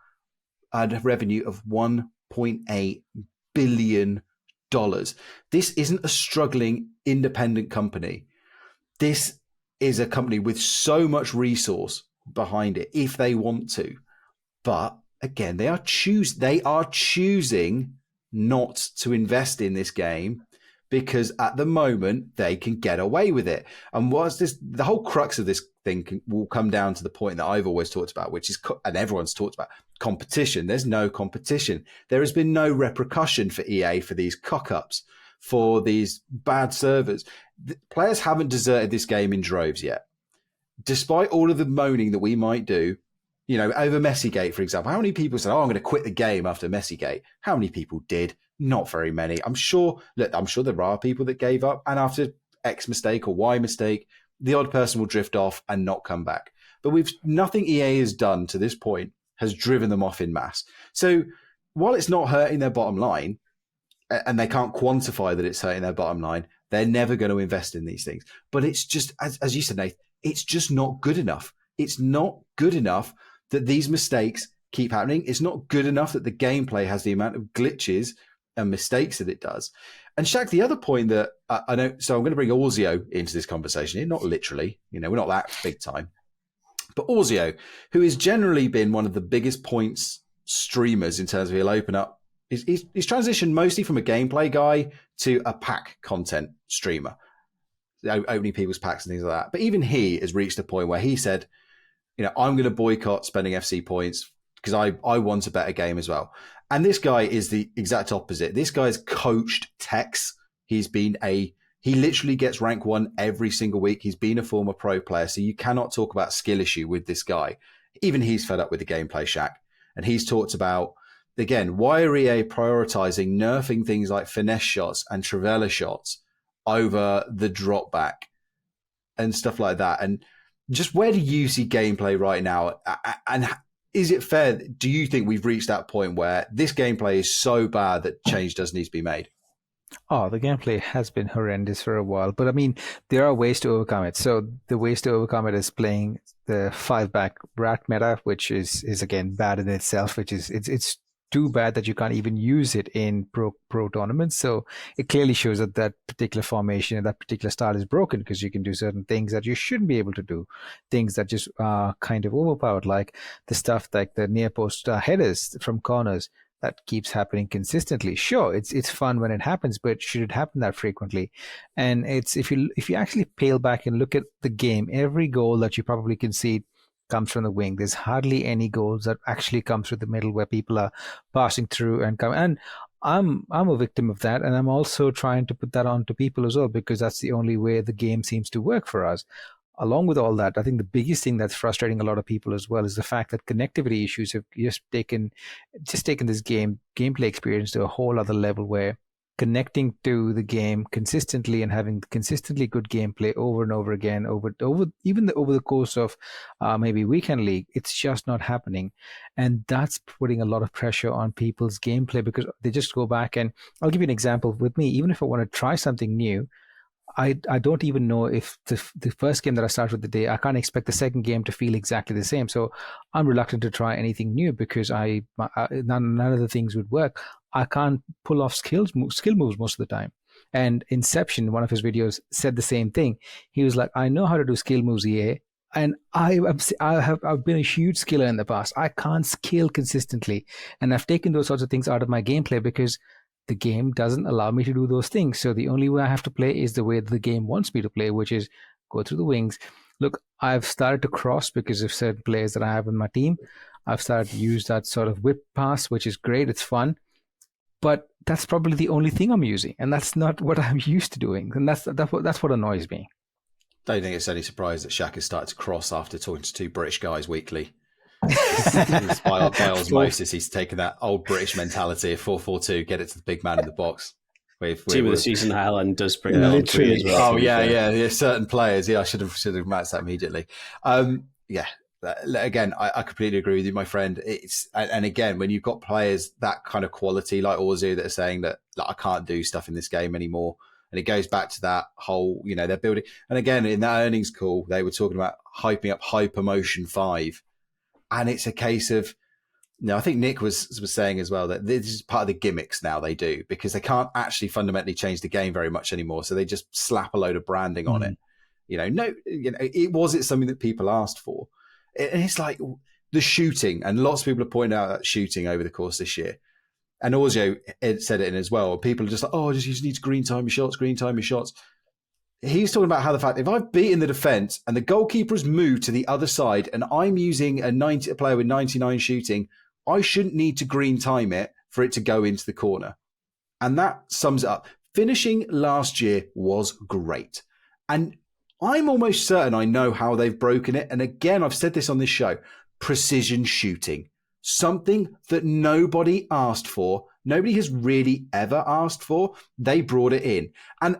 had a revenue of $1.8 billion. This isn't a struggling independent company. This is a company with so much resource behind it if they want to. But again, they are choosing not to invest in this game because at the moment they can get away with it. And the whole crux of this thing will come down to the point that I've always talked about, which is, and everyone's talked about, competition. There's no competition. There has been no repercussion for EA for these cock-ups, for these bad servers. The players haven't deserted this game in droves yet. Despite all of the moaning that we might do, over Messygate, for example, how many people said, I'm going to quit the game after Messygate? How many people did? Not very many. I'm sure there are people that gave up, and after X mistake or Y mistake, the odd person will drift off and not come back. But nothing EA has done to this point has driven them off in mass. So while it's not hurting their bottom line, and they can't quantify that it's hurting their bottom line, they're never going to invest in these things. But it's just, as you said, Nath, it's just not good enough. It's not good enough that these mistakes keep happening. It's not good enough that the gameplay has the amount of glitches and mistakes that it does. And Shaq, the other point that I know, so I'm going to bring Orzio into this conversation here, not literally, we're not that big time, but Orzio, who has generally been one of the biggest points streamers in terms of he'll open up, he's transitioned mostly from a gameplay guy to a pack content streamer, opening people's packs and things like that. But even he has reached a point where he said, I'm going to boycott spending FC points because I want a better game as well. And this guy is the exact opposite. This guy's coached Tex. He literally gets rank 1 every single week. He's been a former pro player. So you cannot talk about skill issue with this guy. Even he's fed up with the gameplay, Shaq. And he's talked about, again, why are EA prioritizing nerfing things like finesse shots and trivela shots over the drop back and stuff like that? And just where do you see gameplay right now? And is it fair? Do you think we've reached that point where this gameplay is so bad that change does need to be made? Oh, the gameplay has been horrendous for a while, but I mean, there are ways to overcome it. So the ways to overcome it is playing the 5-back rat meta, which is again bad in itself, which is it's too bad that you can't even use it in pro tournaments. So it clearly shows that particular formation and that particular style is broken, because you can do certain things that you shouldn't be able to do, things that just are kind of overpowered, like the stuff like the near post headers from corners that keeps happening consistently. Sure, it's fun when it happens, but should it happen that frequently? And it's if you actually peel back and look at the game, every goal that you probably concede comes from the wing. There's hardly any goals that actually come through the middle where people are passing through and come. And I'm a victim of that, and I'm also trying to put that on to people as well, because that's the only way the game seems to work for us. Along with all that, I think the biggest thing that's frustrating a lot of people as well is the fact that connectivity issues have just taken this gameplay experience to a whole other level, where connecting to the game consistently and having consistently good gameplay over and over again, over the course of maybe weekend league, it's just not happening. And that's putting a lot of pressure on people's gameplay, because they just go back. And I'll give you an example with me. Even if I want to try something new, I don't even know if the first game that I start with the day, I can't expect the second game to feel exactly the same. So I'm reluctant to try anything new because none of the things would work. I can't pull off skill moves most of the time. And Inception, one of his videos, said the same thing. He was like, I know how to do skill moves, EA. And I've been a huge skiller in the past. I can't skill consistently. And I've taken those sorts of things out of my gameplay because the game doesn't allow me to do those things. So the only way I have to play is the way the game wants me to play, which is go through the wings. Look, I've started to cross because of certain players that I have in my team. I've started to use that sort of whip pass, which is great. It's fun. But that's probably the only thing I'm using. And that's not what I'm used to doing. And that's what annoys me. Don't think it's any surprise that Shaq has started to cross after talking to two British guys weekly. by osmosis, he's taken that old British mentality of 4-4-2, get it to the big man in the box. Team of the season, Haaland does bring that literally as well. Oh yeah, certain players. Yeah, I should have matched that immediately. Again, I completely agree with you, my friend. And again, when you've got players that kind of quality like Orzu that are saying that I can't do stuff in this game anymore. And it goes back to that whole, they're building. And again, in that earnings call, they were talking about hyping up Hypermotion 5. And it's a case of, I think Nick was saying as well that this is part of the gimmicks now they do because they can't actually fundamentally change the game very much anymore. So they just slap a load of branding on it. It wasn't something that people asked for. And it's like the shooting. And lots of people have pointed out that shooting over the course this year. And Orzio said it in as well. People are just like, you just need to green time your shots. He's talking about how the fact if I've beaten the defense and the goalkeeper has moved to the other side and I'm using a player with 99 shooting, I shouldn't need to green time it for it to go into the corner. And that sums it up. Finishing last year was great. And I'm almost certain I know how they've broken it. And again, I've said this on this show, precision shooting. Something that nobody asked for. Nobody has really ever asked for. They brought it in. And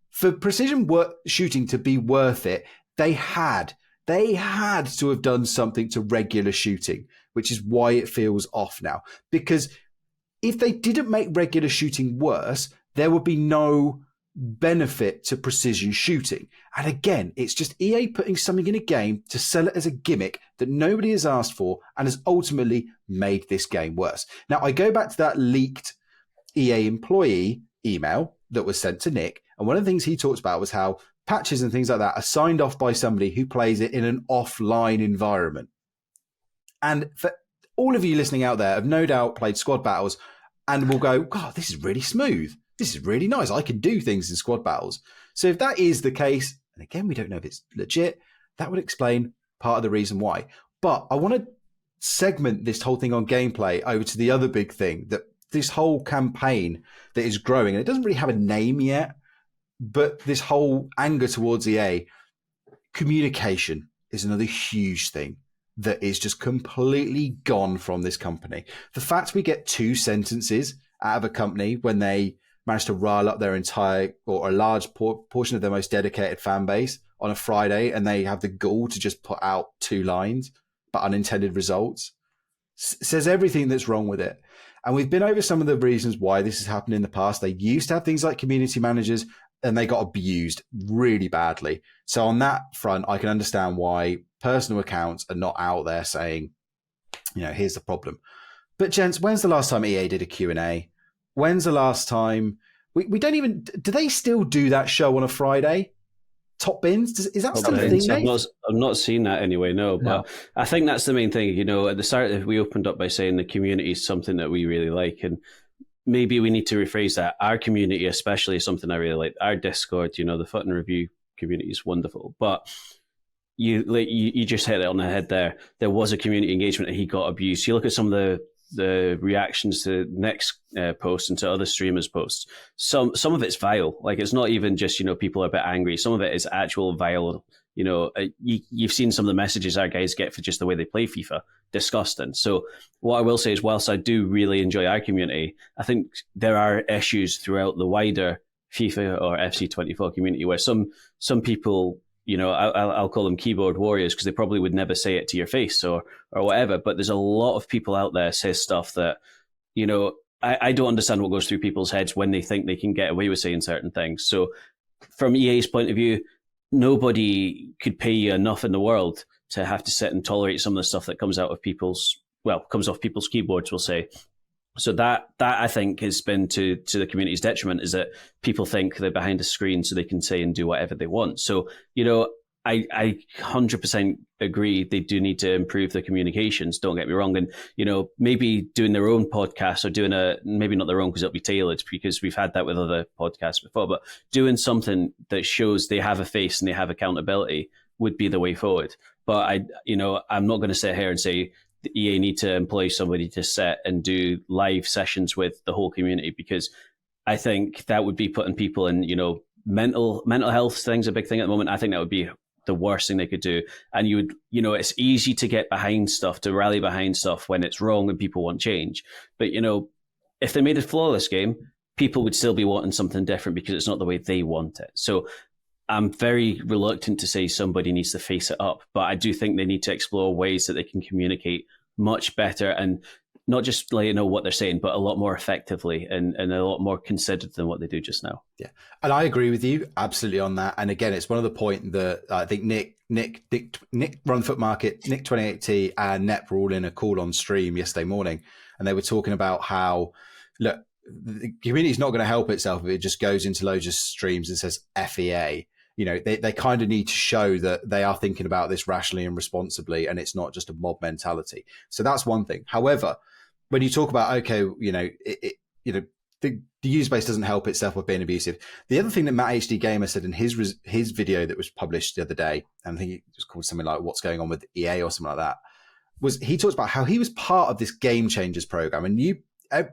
for precision shooting to be worth it, they had to have done something to regular shooting, which is why it feels off now. Because if they didn't make regular shooting worse, there would be no benefit to precision shooting. And again, it's just EA putting something in a game to sell it as a gimmick that nobody has asked for and has ultimately made this game worse. Now, I go back to that leaked EA employee email that was sent to Nick. And one of the things he talked about was how patches and things like that are signed off by somebody who plays it in an offline environment. And for all of you listening out there have no doubt played squad battles and will go, God, this is really smooth. This is really nice. I can do things in squad battles. So if that is the case, and again, we don't know if it's legit, that would explain part of the reason why. But I want to segment this whole thing on gameplay over to the other big thing, that this whole campaign that is growing, and it doesn't really have a name yet, but this whole anger towards EA, communication is another huge thing that is just completely gone from this company. The fact we get 2 sentences out of a company when they managed to rile up their entire or a large portion of their most dedicated fan base on a Friday, and they have the gall to just put out 2 lines, but unintended results, says everything that's wrong with it. And we've been over some of the reasons why this has happened in the past. They used to have things like community managers and they got abused really badly. So on that front, I can understand why personal accounts are not out there saying, here's the problem. But gents, when's the last time EA did a Q&A? When's the last time we don't even, do they still do that show on a Friday? Top bins? Is that still a thing? I've not seen that anyway, no. But I think that's the main thing. At the start, we opened up by saying the community is something that we really like. And maybe we need to rephrase that. Our community, especially, is something I really like. Our Discord, the FUT Review community is wonderful. But you just hit it on the head there. There was a community engagement and he got abused. You look at some of the reactions to Nick's posts and to other streamers' posts. Some of it's vile. Like, it's not even just, people are a bit angry. Some of it is actual vile. You've seen some of the messages our guys get for just the way they play FIFA. Disgusting. So what I will say is, whilst I do really enjoy our community, I think there are issues throughout the wider FIFA or FC24 community where some people, I'll call them keyboard warriors because they probably would never say it to your face or whatever. But there's a lot of people out there say stuff that, I don't understand what goes through people's heads when they think they can get away with saying certain things. So from EA's point of view, nobody could pay you enough in the world to have to sit and tolerate some of the stuff that comes off people's keyboards, we'll say. So that I think has been to the community's detriment, is that people think they're behind a screen so they can say and do whatever they want. So, I 100% agree they do need to improve their communications, don't get me wrong. And, maybe doing their own podcast, or maybe not their own because it'll be tailored, because we've had that with other podcasts before, but doing something that shows they have a face and they have accountability would be the way forward. But I'm not going to sit here and say the EA need to employ somebody to sit and do live sessions with the whole community, because I think that would be putting people in, mental health thing's a big thing at the moment. I think that would be the worst thing they could do. And you would, it's easy to get behind stuff, to rally behind stuff when it's wrong and people want change. But, if they made a flawless game, people would still be wanting something different because it's not the way they want it. So I'm very reluctant to say somebody needs to face it up, but I do think they need to explore ways that they can communicate much better, and not just let you know what they're saying, but a lot more effectively and a lot more considered than what they do just now. Yeah. And I agree with you absolutely on that. And again, it's one of the points that I think Nick Run Foot Market, Nick 2080 and Nep were all in a call on stream yesterday morning. And they were talking about how, look, the community is not going to help itself if it just goes into loads of streams and says FEA. They kind of need to show that they are thinking about this rationally and responsibly, and it's not just a mob mentality. So that's one thing. However, when you talk about, okay, the user base doesn't help itself by being abusive. The other thing that Matt HD Gamer said in his video that was published the other day, and I think it was called something like "What's Going On with EA" or something like that, was he talks about how he was part of this Game Changers program, and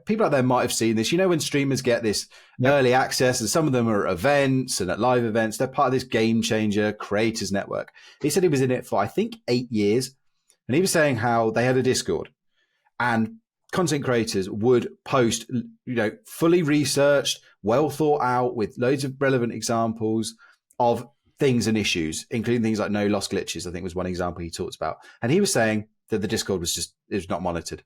people out there might have seen this. When streamers get this early access, and some of them are at events and at live events, they're part of this Game Changer Creators Network. He said he was in it for, I think, 8 years. And he was saying how they had a Discord, and content creators would post, fully researched, well thought out, with loads of relevant examples of things and issues, including things like no lost glitches, I think was one example he talked about. And he was saying that the Discord was not monitored.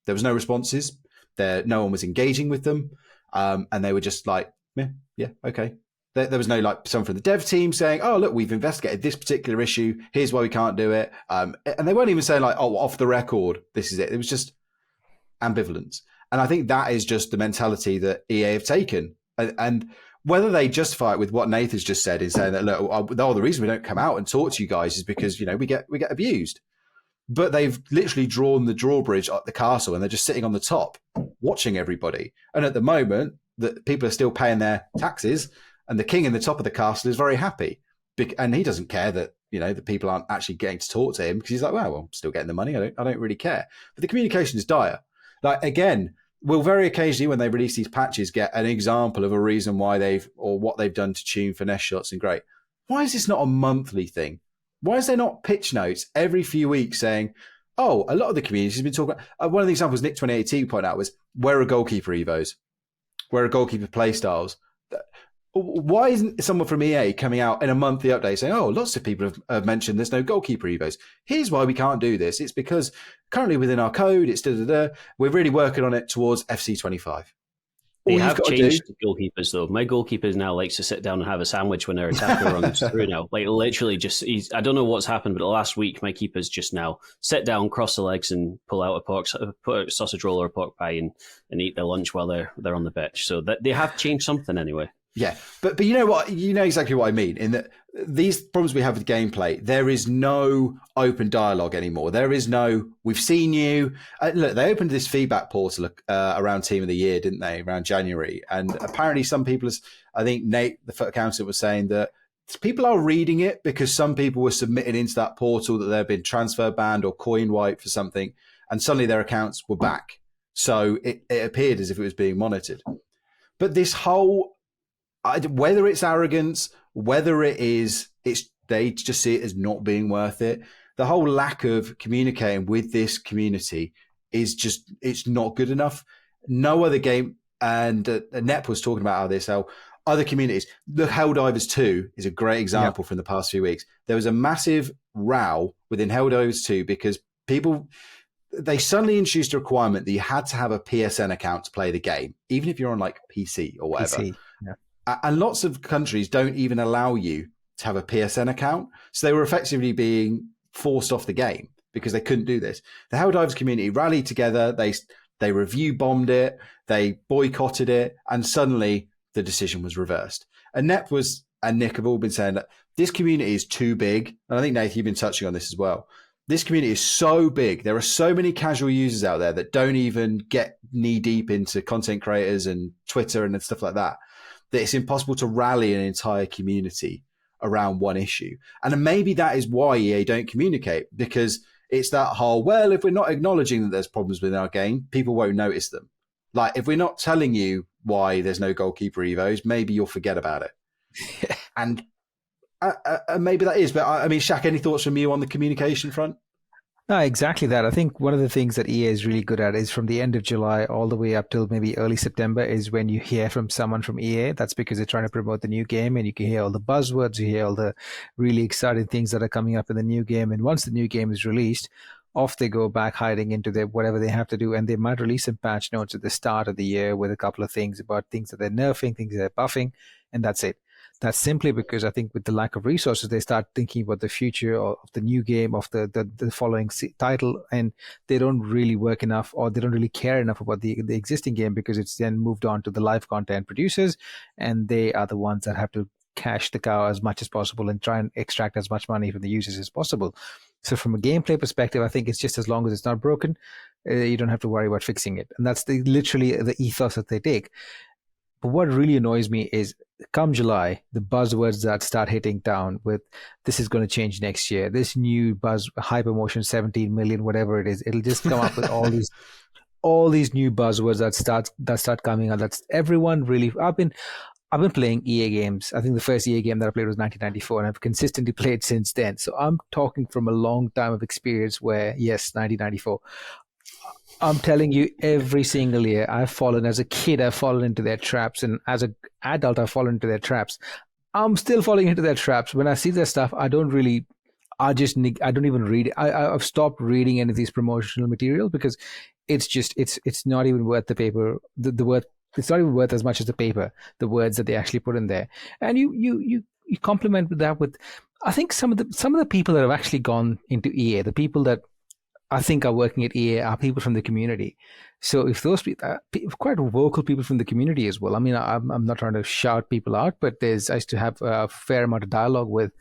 There was no responses. No one was engaging with them, and they were just like, yeah, okay. There was no someone from the dev team saying, "Oh, look, we've investigated this particular issue. Here's why we can't do it." And they weren't even saying "Oh, off the record, this is it." It was just ambivalence, and I think that is just the mentality that EA have taken. And whether they justify it with what Nath has just said in saying that, look, the reason we don't come out and talk to you guys is because we get abused. But they've literally drawn the drawbridge at the castle, and they're just sitting on the top watching everybody. And at the moment, that people are still paying their taxes, and the king in the top of the castle is very happy. And he doesn't care that, the people aren't actually getting to talk to him, because he's like, well, I'm still getting the money. I don't really care. But the communication is dire. Again, we'll very occasionally, when they release these patches, get an example of a reason why what they've done to tune finesse shots and great. Why is this not a monthly thing? Why is there not pitch notes every few weeks saying, oh, a lot of the community has been talking about, one of the examples Nick 2018 pointed out was, where are goalkeeper evos? Where are goalkeeper play styles? Why isn't someone from EA coming out in a monthly update saying, oh, lots of people have mentioned there's no goalkeeper evos. Here's why we can't do this. It's because currently within our code, it's we're really working on it towards FC 25. They have changed the goalkeepers, though. My goalkeeper now likes to sit down and have a sandwich when their attacker runs through now. Literally I don't know what's happened, but last week, my keepers just now sit down, cross the legs, and pull out a sausage roll or a pork pie and eat their lunch while they're on the pitch. So that they have changed something anyway. Yeah, but you know what? You know exactly what I mean. In that these problems we have with gameplay, there is no open dialogue anymore. There is no, we've seen you. Look, they opened this feedback portal around Team of the Year, didn't they? Around January, and apparently some people, I think Nate, the FUT accountant, was saying that people are reading it because some people were submitting into that portal that they've been transfer banned or coin wiped for something, and suddenly their accounts were back. So it appeared as if it was being monitored. But this whole, whether it's arrogance, whether it's they just see it as not being worth it. The whole lack of communicating with this community is just, it's not good enough. No other game, and Nep was talking about how other communities, the Helldivers 2 is a great example from the past few weeks. There was a massive row within Helldivers 2 because they suddenly introduced a requirement that you had to have a PSN account to play the game, even if you're on PC or whatever. PC, yeah. And lots of countries don't even allow you to have a PSN account. So they were effectively being forced off the game because they couldn't do this. The Helldivers community rallied together. They review bombed it. They boycotted it. And suddenly the decision was reversed. And Nep and Nick have all been saying that this community is too big. And I think, Nath, you've been touching on this as well. This community is so big. There are so many casual users out there that don't even get knee deep into content creators and Twitter and stuff like that, that it's impossible to rally an entire community around one issue. And maybe that is why EA don't communicate, because it's that whole, well, if we're not acknowledging that there's problems with our game, people won't notice them. Like, if we're not telling you why there's no goalkeeper evos, maybe you'll forget about it. And maybe that is. But I mean, Shaq, any thoughts from you on the communication front? No, exactly that. I think one of the things that EA is really good at is from the end of July all the way up till maybe early September is when you hear from someone from EA. That's because they're trying to promote the new game, and you can hear all the buzzwords, you hear all the really exciting things that are coming up in the new game. And once the new game is released, off they go back hiding into their whatever they have to do. And they might release some patch notes at the start of the year with a couple of things about things that they're nerfing, things that they're buffing, and that's it. That's simply because I think with the lack of resources, they start thinking about the future of the new game, of the following title, and they don't really work enough, or they don't really care enough about the existing game, because it's then moved on to the live content producers, and they are the ones that have to cash the cow as much as possible and try and extract as much money from the users as possible. So from a gameplay perspective, I think it's just as long as it's not broken, you don't have to worry about fixing it. And that's literally the ethos that they take. But what really annoys me is come July, the buzzwords that start hitting down with this is going to change next year. This new buzz, Hypermotion 17 million, whatever it is, it'll just come up with all these new buzzwords that start coming out. That's everyone really. I've been playing EA games. I think the first EA game that I played was 1994, and I've consistently played since then. So I'm talking from a long time of experience where, yes, 1994. I'm telling you, every single year as a kid, I've fallen into their traps, and as an adult, I've fallen into their traps. I'm still falling into their traps. When I see their stuff, I don't even read it. I've stopped reading any of these promotional materials because it's not even worth the paper, it's not even worth as much as the paper, the words that they actually put in there. And you complement that with, I think some of the people that have actually gone into EA, the people that I think are working at EA are people from the community. So if those people, quite vocal people from the community as well. I mean, I'm not trying to shout people out, but I used to have a fair amount of dialogue with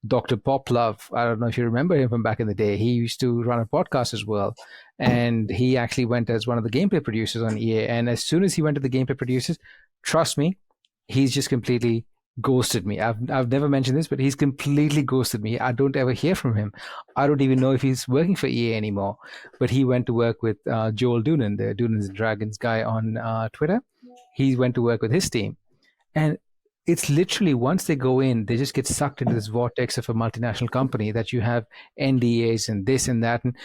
Dr. Poplove. I don't know if you remember him from back in the day. He used to run a podcast as well. And he actually went as one of the gameplay producers on EA. And as soon as he went to the gameplay producers, trust me, he's just completely ghosted me. I've never mentioned this, but he's completely ghosted me. I don't ever hear from him. I don't even know if he's working for EA anymore. But he went to work with Joel Doonan, the Doonans and Dragons guy on Twitter. He went to work with his team. And it's literally, once they go in, they just get sucked into this vortex of a multinational company that you have NDAs and this and that. And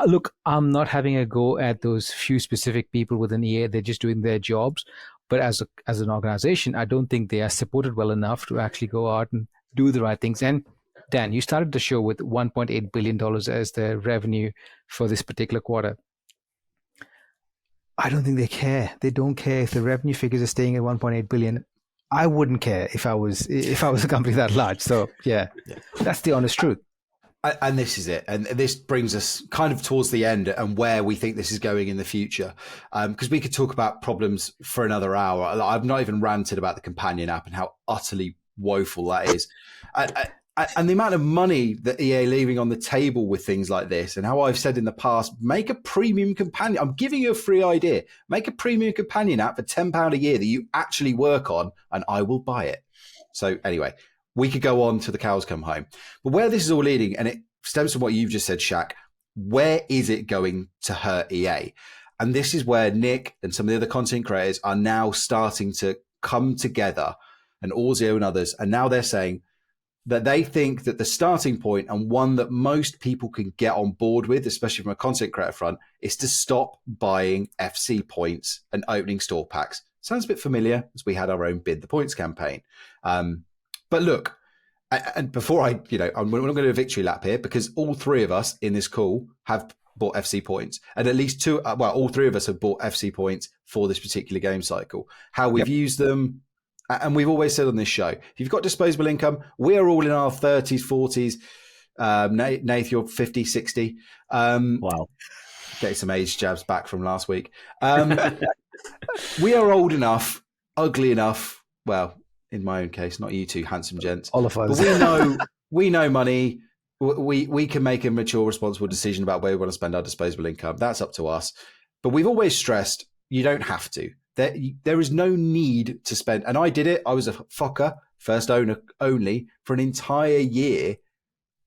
look, I'm not having a go at those few specific people within EA. They're just doing their jobs. But as an organization, I don't think they are supported well enough to actually go out and do the right things. And Dan, you started the show with $1.8 billion as the revenue for this particular quarter. I don't think they care. They don't care if the revenue figures are staying at 1.8 billion. I wouldn't care if I was a company that large. So yeah, that's the honest truth. And this is it. And this brings us kind of towards the end and where we think this is going in the future. Because we could talk about problems for another hour. I've not even ranted about the companion app and how utterly woeful that is. And the amount of money that EA leaving on the table with things like this, and how I've said in the past, make a premium companion. I'm giving you a free idea. Make a premium companion app for £10 a year that you actually work on, and I will buy it. So anyway, we could go on to the cows come home. But where this is all leading, and it stems from what you've just said, Shaq, where is it going to hurt EA? And this is where Nick and some of the other content creators are now starting to come together, and Orzio and others, and now they're saying that they think that the starting point, and one that most people can get on board with, especially from a content creator front, is to stop buying FC points and opening store packs. Sounds a bit familiar, as we had our own Bid the Points campaign. But look, and before I'm not going to do a victory lap here, because all three of us in this call have bought FC points, and at least all three of us have bought FC points for this particular game cycle. How we've used them, And we've always said on this show, if you've got disposable income, we are all in our 30s, 40s. Nath, you're 50, 60. Wow. Getting some age jabs back from last week. We are old enough, ugly enough. Well, in my own case, not you two handsome gents. All of us. But we know money. We can make a mature, responsible decision about where we want to spend our disposable income. That's up to us. But we've always stressed you don't have to. There is no need to spend. And I did it. I was a fucker, first owner only, for an entire year.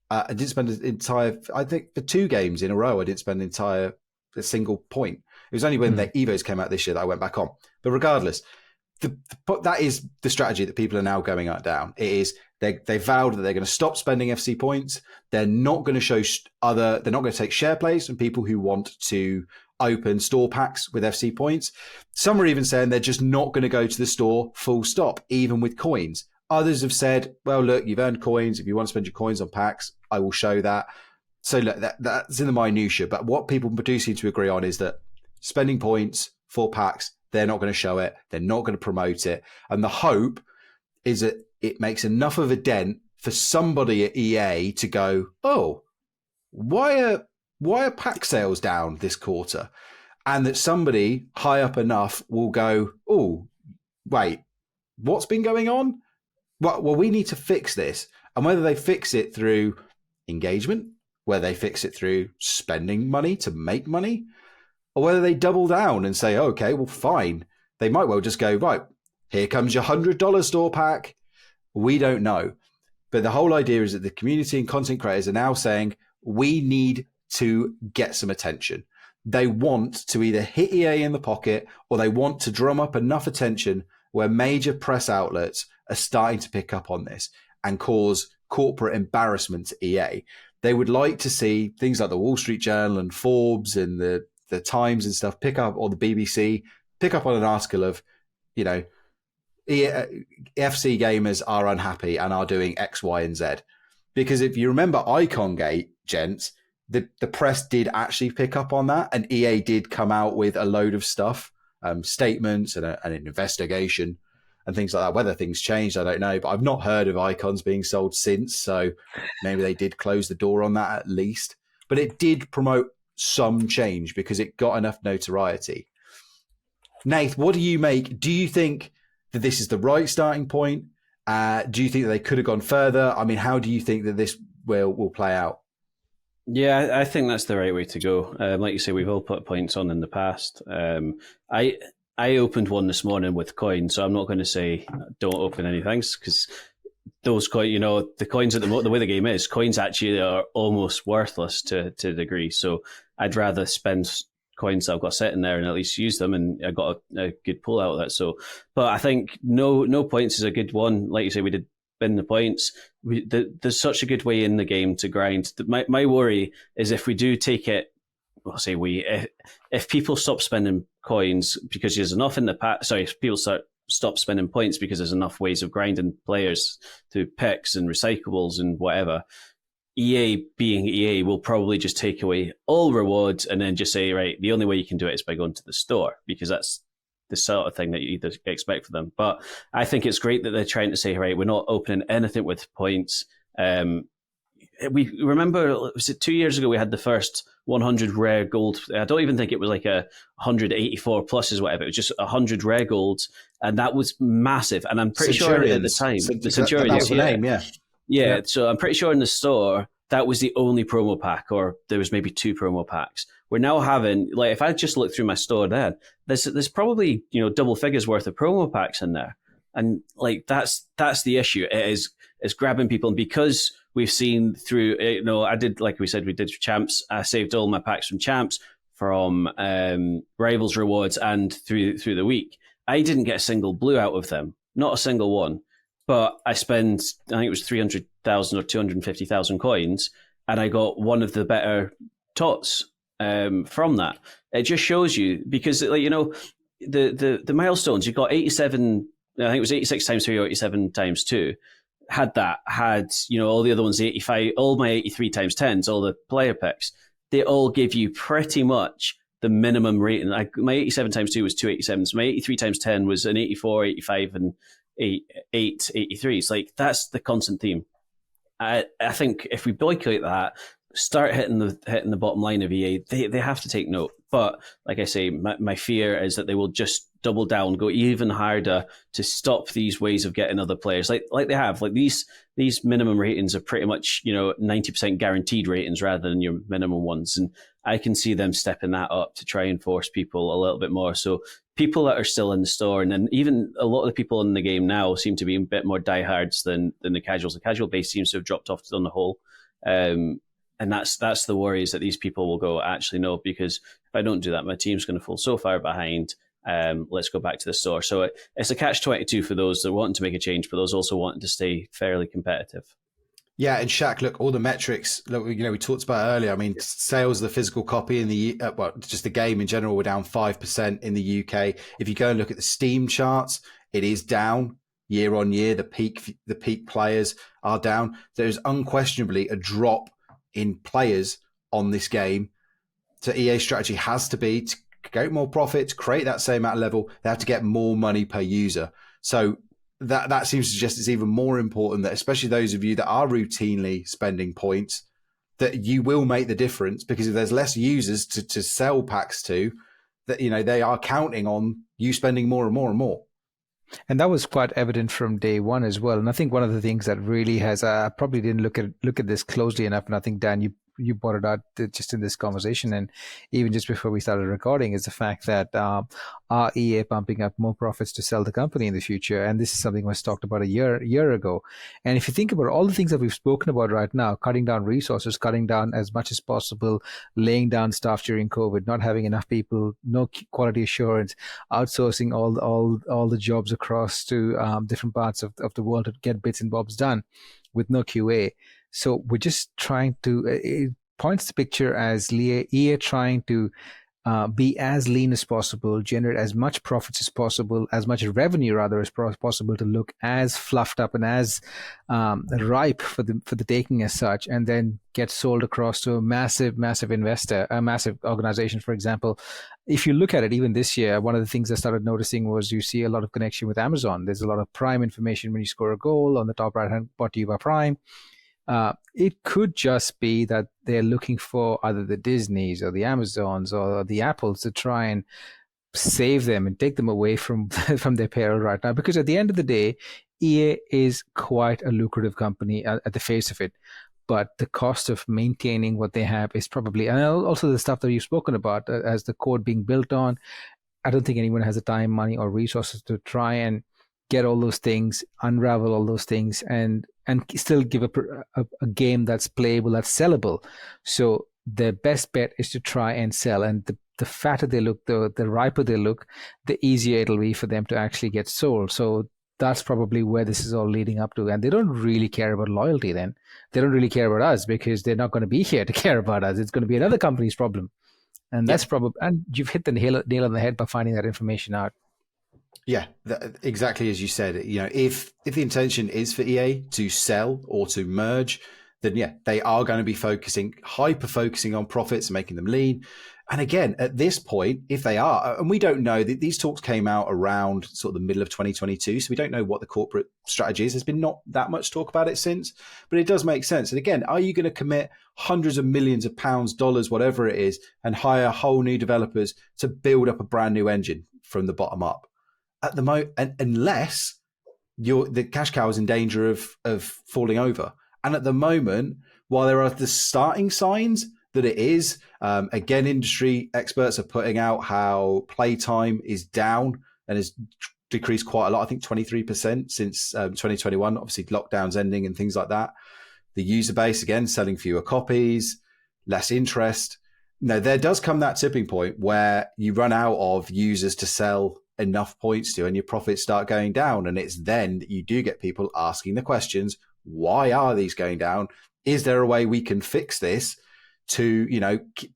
I didn't spend an entire, I think for 2 games in a row, I didn't spend a single point. It was only when the Evos came out this year that I went back on. But regardless, that is the strategy that people are now going down. It is they vowed that they're going to stop spending FC points. They're not going to show they're not going to take share plays from people who want to open store packs with FC points. Some are even saying they're just not going to go to the store full stop, even with coins. Others have said, well, look, you've earned coins. If you want to spend your coins on packs, I will show that. So look, that's in the minutiae. But what people do seem to agree on is that spending points for packs, they're not going to show it. They're not going to promote it. And the hope is that it makes enough of a dent for somebody at EA to go, oh, why are pack sales down this quarter? And that somebody high up enough will go, oh, wait, what's been going on? Well, we need to fix this. And whether they fix it through engagement, whether they fix it through spending money to make money, or whether they double down and say, okay, well, fine. They might well just go, right, here comes your $100 store pack. We don't know. But the whole idea is that the community and content creators are now saying, we need to get some attention. They want to either hit EA in the pocket or they want to drum up enough attention where major press outlets are starting to pick up on this and cause corporate embarrassment to EA. They would like to see things like the Wall Street Journal and Forbes and the Times and stuff pick up, or the BBC, pick up on an article of, FC gamers are unhappy and are doing X, Y, and Z. Because if you remember IconGate, gents, the press did actually pick up on that, and EA did come out with a load of stuff, statements and an investigation and things like that. Whether things changed, I don't know, but I've not heard of icons being sold since, so maybe they did close the door on that at least. But it did promote some change because it got enough notoriety. Nath, what do you make? Do you think that this is the right starting point? Do you think that they could have gone further? I mean, how do you think that this will play out? Yeah, I think that's the right way to go. Like you say, we've all put points on in the past. I opened one this morning with coins, so I'm not going to say don't open anything, because those coins, the coins at the way the game is, coins actually are almost worthless to a degree. So I'd rather spend coins that I've got sitting there and at least use them, and I got a good pull out of that. So, but I think no points is a good one. Like you say, we did bin the points. There's such a good way in the game to grind. My worry is if we do take it, if people stop spending coins because there's enough in the pack. Sorry, if people stop spending points because there's enough ways of grinding players through picks and recyclables and whatever. EA being EA will probably just take away all rewards and then just say, right, the only way you can do it is by going to the store, because that's the sort of thing that you expect for them. But I think it's great that they're trying to say, right, we're not opening anything with points. We remember, was it 2 years ago, we had the first 100 rare gold. I don't even think it was like 184 pluses, whatever. It was just 100 rare golds, and that was massive. And I'm pretty sure at the time, the Centurions, that was the name, yeah. Yeah, so I'm pretty sure in the store, that was the only promo pack, or there was maybe 2 promo packs. We're now having, like, if I just look through my store then, there's probably, double figures worth of promo packs in there. And, like, that's the issue. It's grabbing people. And because we've seen through, I did, like we said, we did Champs. I saved all my packs from Champs, from Rivals rewards, and through the week. I didn't get a single blue out of them. Not a single one. But I spent, I think it was 300,000 or 250,000 coins, and I got one of the better TOTS from that. It just shows you, because the milestones, you got 87, I think it was 86 times 3 or 87 times 2. Had all the other ones, 85, all my 83 times 10s, all the player picks, they all give you pretty much the minimum rating. My 87 times 2 was 287, so my 83 times 10 was an 84, 85, and 83s. Like, that's the constant theme. I think if we boycott that, start hitting the bottom line of EA, they have to take note. But like I say, my fear is that they will just double down, go even harder to stop these ways of getting other players, like they have. Like these minimum ratings are pretty much 90% guaranteed ratings rather than your minimum ones, and I can see them stepping that up to try and force people a little bit more. So people that are still in the store, and then even a lot of the people in the game now seem to be a bit more diehards than the casuals. The casual base seems to have dropped off on the whole. And that's the worry, is that these people will go, actually, no, because if I don't do that, my team's going to fall so far behind. Let's go back to the store. So it's a catch-22 for those that want to make a change, but those also wanting to stay fairly competitive. Yeah, and Shaq, look, all the metrics, look, we talked about earlier. I mean, sales of the physical copy in the just the game in general were down 5% in the UK. If you go and look at the Steam charts, it is down year on year. The peak players are down. There's unquestionably a drop in players on this game. So EA's strategy has to be to get more profit, to create that same amount of level. They have to get more money per user. So that seems to suggest it's even more important that, especially those of you that are routinely spending points, that you will make the difference, because if there's less users to sell packs to, that they are counting on you spending more and more and more. And that was quite evident from day one as well. And I think one of the things that really has, I probably didn't look at this closely enough, and I think, Dan, you brought it out just in this conversation, and even just before we started recording, is the fact that are EA pumping up more profits to sell the company in the future? And this is something was talked about a year ago. And if you think about all the things that we've spoken about right now, cutting down resources, cutting down as much as possible, laying down staff during COVID, not having enough people, no quality assurance, outsourcing all the jobs across to different parts of the world to get bits and bobs done with no QA. So we're just trying to, it points the picture as EA trying to be as lean as possible, generate as much profits as possible, as much revenue rather as possible, to look as fluffed up and as ripe for the taking as such, and then get sold across to a massive investor, a massive organization. For example, if you look at it, even this year, one of the things I started noticing was you see a lot of connection with Amazon. There's a lot of Prime information when you score a goal on the top right hand bottom, you buy Prime. It could just be that they're looking for either the Disneys or the Amazons or the Apples to try and save them and take them away from their payroll right now. Because at the end of the day, EA is quite a lucrative company at the face of it. But the cost of maintaining what they have is probably, and also the stuff that you've spoken about as the code being built on, I don't think anyone has the time, money, or resources to try and get all those things, unravel all those things, and still give a game that's playable, that's sellable. So the best bet is to try and sell. And the fatter they look, the riper they look, the easier it'll be for them to actually get sold. So that's probably where this is all leading up to. And they don't really care about loyalty then. They don't really care about us, because they're not going to be here to care about us. It's going to be another company's problem. And that's probably, and you've hit the nail on the head by finding that information out. Yeah, exactly as you said. If the intention is for EA to sell or to merge, then yeah, they are going to be hyper focusing on profits and making them lean. And again, at this point, if they are, and we don't know, these talks came out around sort of the middle of 2022, so we don't know what the corporate strategy is. There's been not that much talk about it since, but it does make sense. And again, are you going to commit hundreds of millions of pounds, dollars, whatever it is, and hire whole new developers to build up a brand new engine from the bottom up? At the moment, unless the cash cow is in danger of falling over. And at the moment, while there are the starting signs that it is, again, industry experts are putting out how playtime is down and has decreased quite a lot. I think 23% since 2021. Obviously, lockdowns ending and things like that. The user base, again, selling fewer copies, less interest. There does come that tipping point where you run out of users to sell enough points to, and your profits start going down. And it's then that you do get people asking the questions: why are these going down? Is there a way we can fix this to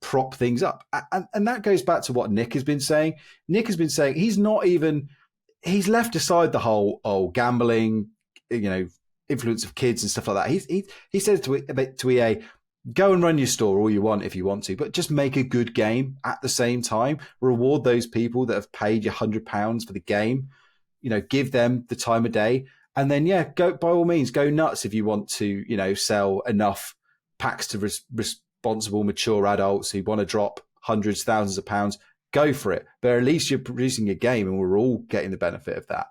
prop things up? And that goes back to what Nick has been saying. Nick has been saying he's left aside the whole gambling, influence of kids and stuff like that. He said to EA, go and run your store all you want if you want to, but just make a good game at the same time. Reward those people that have paid you £100 for the game. give them the time of day. And then, go by all means, go nuts if you want to, sell enough packs to responsible, mature adults who want to drop hundreds, thousands of pounds. Go for it. But at least you're producing a game and we're all getting the benefit of that.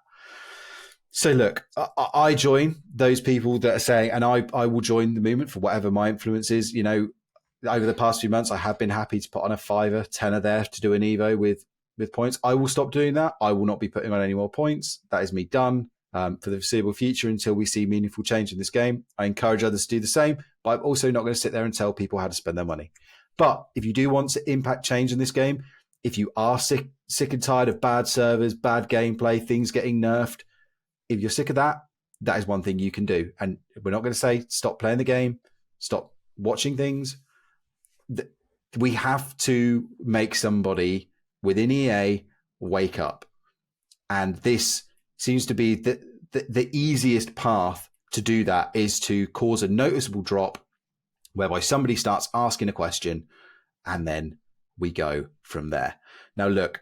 So look, I join those people that are saying, and I will join the movement for whatever my influence is. Over the past few months, I have been happy to put on a $5, $10 there to do an Evo with points. I will stop doing that. I will not be putting on any more points. That is me done for the foreseeable future until we see meaningful change in this game. I encourage others to do the same, but I'm also not going to sit there and tell people how to spend their money. But if you do want to impact change in this game, if you are sick and tired of bad servers, bad gameplay, things getting nerfed, if you're sick of that, that is one thing you can do. And we're not going to say stop playing the game, stop watching things. We have to make somebody within EA wake up. And this seems to be the easiest path to do that, is to cause a noticeable drop whereby somebody starts asking a question and then we go from there. Now, look,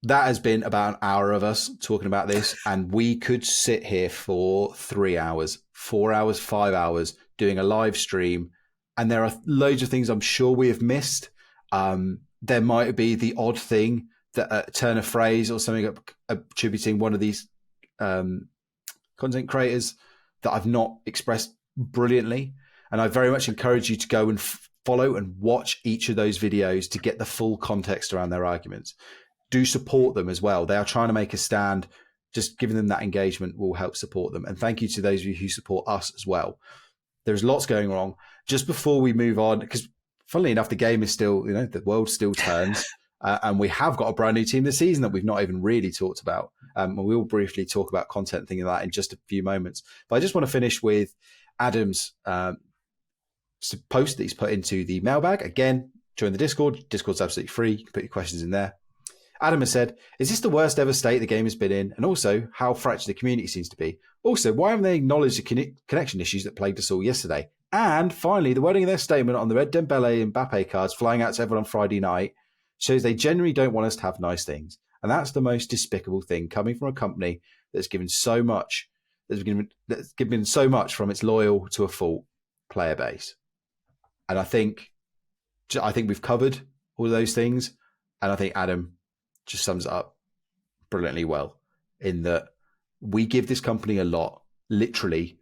that has been about an hour of us talking about this, and we could sit here for 3 hours, 4 hours, 5 hours doing a live stream. And there are loads of things I'm sure we have missed. There might be the odd thing that turn a phrase or something attributing one of these content creators that I've not expressed brilliantly. And I very much encourage you to go and follow and watch each of those videos to get the full context around their arguments. Do support them as well. They are trying to make a stand. Just giving them that engagement will help support them. And thank you to those of you who support us as well. There's lots going wrong. Just before we move on, because funnily enough, the game is still, the world still turns. And we have got a brand new team this season that we've not even really talked about. And we will briefly talk about content and things like that in just a few moments. But I just want to finish with Adam's post that he's put into the mailbag. Again, join the Discord. Discord's absolutely free. You can put your questions in there. Adam has said, is this the worst ever state the game has been in? And also, how fractured the community seems to be. Also, why haven't they acknowledged the connection issues that plagued us all yesterday? And finally, the wording of their statement on the red Dembele and Mbappe cards flying out to everyone on Friday night shows they genuinely don't want us to have nice things. And that's the most despicable thing coming from a company that's given so much, that's given so much from its loyal to a fault player base. And I think we've covered all of those things. And I think Adam just sums it up brilliantly well, in that we give this company a lot, literally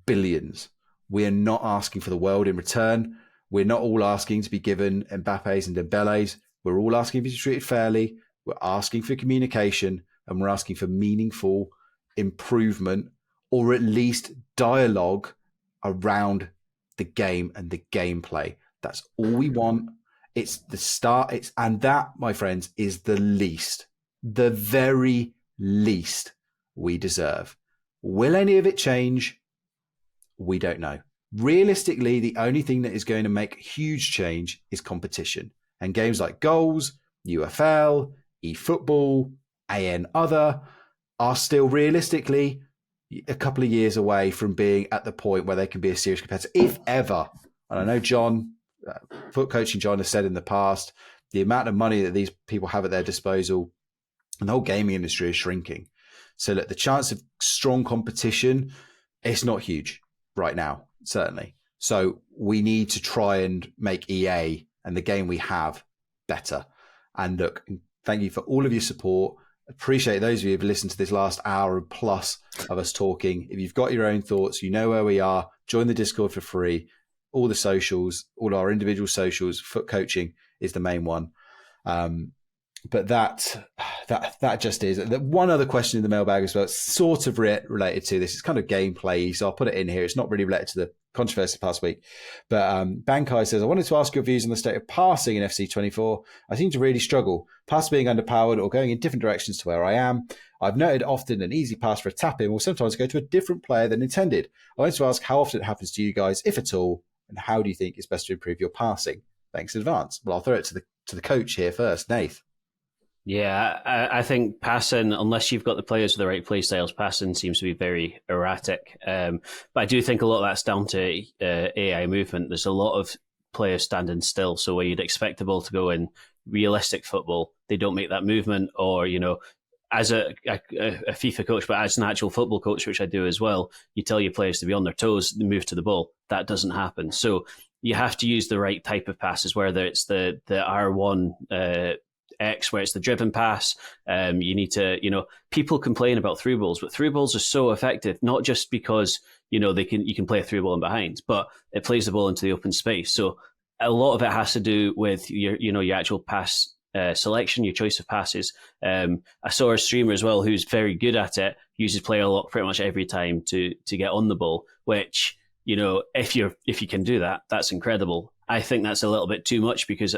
billions. We are not asking for the world in return. We're not all asking to be given Mbappe's and Dembele's. We're all asking to be treated fairly. We're asking for communication, and we're asking for meaningful improvement, or at least dialogue around the game and the gameplay. That's all we want. It's the start. And that, my friends, is the very least we deserve. Will any of it change? We don't know. Realistically, the only thing that is going to make huge change is competition. And games like Goals, UFL, eFootball, AN Other are still realistically a couple of years away from being at the point where they can be a serious competitor, if ever. And I know John, FUT Coaching John, has said in the past, the amount of money that these people have at their disposal and the whole gaming industry is shrinking. So look, the chance of strong competition, it's not huge right now, certainly. So we need to try and make EA and the game we have better. And look, thank you for all of your support. Appreciate those of you who've listened to this last hour plus of us talking. If you've got your own thoughts, you know where we are. Join the Discord for free. All the socials, all our individual socials. FUT Coaching is the main one. But that just is. One other question in the mailbag as well, sort of related to this. It's kind of gameplay, so I'll put it in here. It's not really related to the controversy past week. But Bankai says, I wanted to ask your views on the state of passing in FC 24. I seem to really struggle. Pass being underpowered or going in different directions to where I am. I've noted often an easy pass for a tap-in will sometimes go to a different player than intended. I wanted to ask how often it happens to you guys, if at all, and how do you think it's best to improve your passing? Thanks in advance. Well, I'll throw it to the coach here first, Nath. Yeah, I think passing, unless you've got the players with the right play styles, passing seems to be very erratic. But I do think a lot of that's down to AI movement. There's a lot of players standing still. So where you'd expect the ball to go in realistic football, they don't make that movement, or, as a FIFA coach, but as an actual football coach, which I do as well, you tell your players to be on their toes, move to the ball. That doesn't happen. So you have to use the right type of passes, whether it's the R1 X, where it's the driven pass. You need to, people complain about through balls, but through balls are so effective, not just because, you can play a through ball in behind, but it plays the ball into the open space. So a lot of it has to do with your actual pass selection, your choice of passes. I saw a streamer as well who's very good at it, uses player lock pretty much every time to get on the ball, which, if you can do that, that's incredible. I think that's a little bit too much because,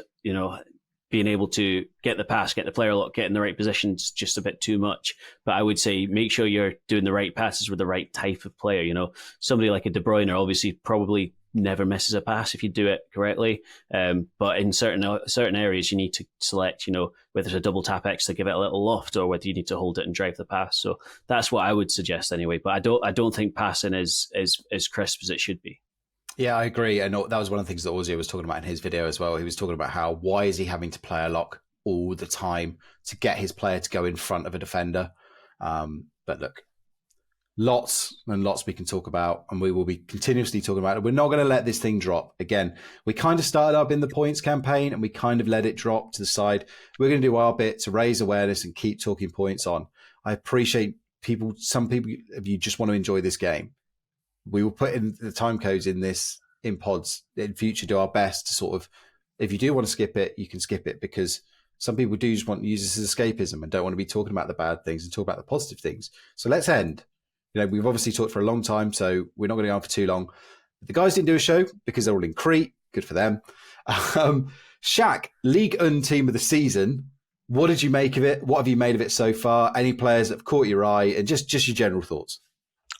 being able to get the pass, get the player lock, get in the right positions, just a bit too much. But I would say make sure you're doing the right passes with the right type of player. Somebody like a De Bruyne obviously probably never misses a pass if you do it correctly. But in certain areas, you need to select, whether it's a double tap X to give it a little loft or whether you need to hold it and drive the pass. So that's what I would suggest anyway. But I don't think passing is as crisp as it should be. Yeah, I agree. And that was one of the things that Ozzy was talking about in his video as well. He was talking about why is he having to play a lock all the time to get his player to go in front of a defender. But look, lots and lots we can talk about, and we will be continuously talking about it. We're not going to let this thing drop. Again, we kind of started up in the points campaign and we kind of let it drop to the side. We're going to do our bit to raise awareness and keep talking points on. I appreciate some people of you just want to enjoy this game. We will put in the time codes in pods in future, do our best to sort of, if you do want to skip it, you can skip it, because some people do just want to use this as escapism and don't want to be talking about the bad things and talk about the positive things. So let's end. We've obviously talked for a long time, so we're not going to go on for too long. The guys didn't do a show because they're all in Crete. Good for them. Shaq, Ligue 1 team of the season. What did you make of it? What have you made of it so far? Any players that have caught your eye? And just your general thoughts.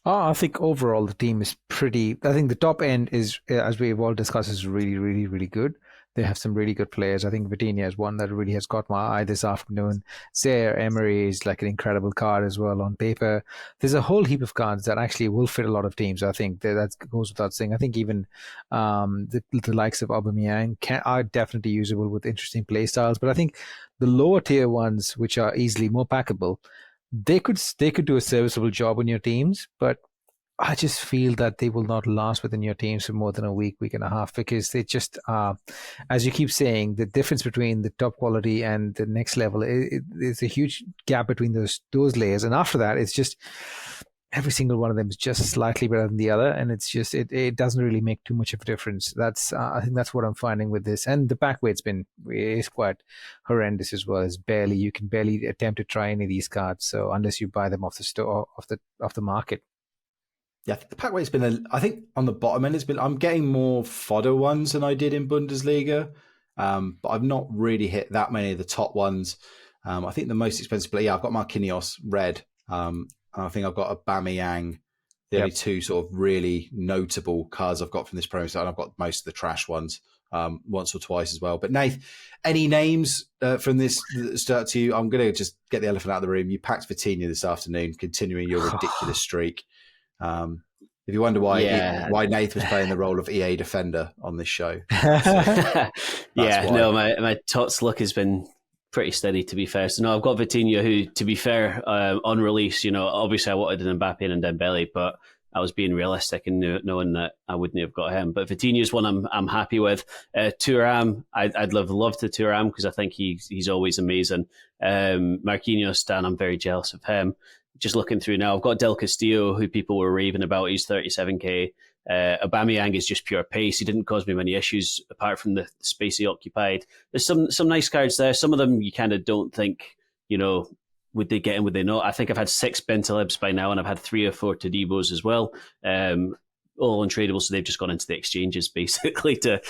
I think overall the team is pretty. I think the top end is, as we've all discussed, is really, really, really good. They have some really good players. I think Vitinha is one that really has caught my eye this afternoon. Zaire Emery is like an incredible card as well on paper. There's a whole heap of cards that actually will fit a lot of teams. I think that goes without saying. I think even the likes of Aubameyang are definitely usable with interesting play styles. But I think the lower tier ones, which are easily more packable, they could do a serviceable job on your teams, but I just feel that they will not last within your teams for more than a week and a half, because they just are, as you keep saying, the difference between the top quality and the next level, there's a huge gap between those layers. And after that, it's just every single one of them is just slightly better than the other. And it's just, it doesn't really make too much of a difference. I think that's what I'm finding with this. And the back weight is quite horrendous as well. You can barely attempt to try any of these cards. So unless you buy them off the store, off the market. Yeah, I think the pack weight's been, I think on the bottom end, I'm getting more fodder ones than I did in Bundesliga. But I've not really hit that many of the top ones. I think the most expensive player, I've got Marquinhos red. I think I've got Aubameyang, the only two sort of really notable cards I've got from this promo set, and I've got most of the trash ones once or twice as well. But Nath, any names from this that start to you? I'm going to just get the elephant out of the room. You packed Vitinha this afternoon, continuing your ridiculous streak. If you wonder why Nath was playing the role of EA defender on this show. My TOTS look has been pretty steady, to be fair. So no, I've got Vitinha, who, to be fair, on release, obviously I wanted an Mbappe and Dembele, but I was being realistic and knowing that I wouldn't have got him. But Vitinha is one I'm happy with. Thuram, I'd love to Thuram because I think he's always amazing. Marquinhos, Dan, I'm very jealous of him. Just looking through now, I've got Del Castillo, who people were raving about. He's 37k. Aubameyang is just pure pace. He didn't cause me many issues apart from the space he occupied. There's some nice cards there. Some of them you kind of don't think, would they get in, would they not? I think I've had 6 Bentalebs by now, and I've had 3 or 4 Tadibos as well. All untradeable, so they've just gone into the exchanges basically to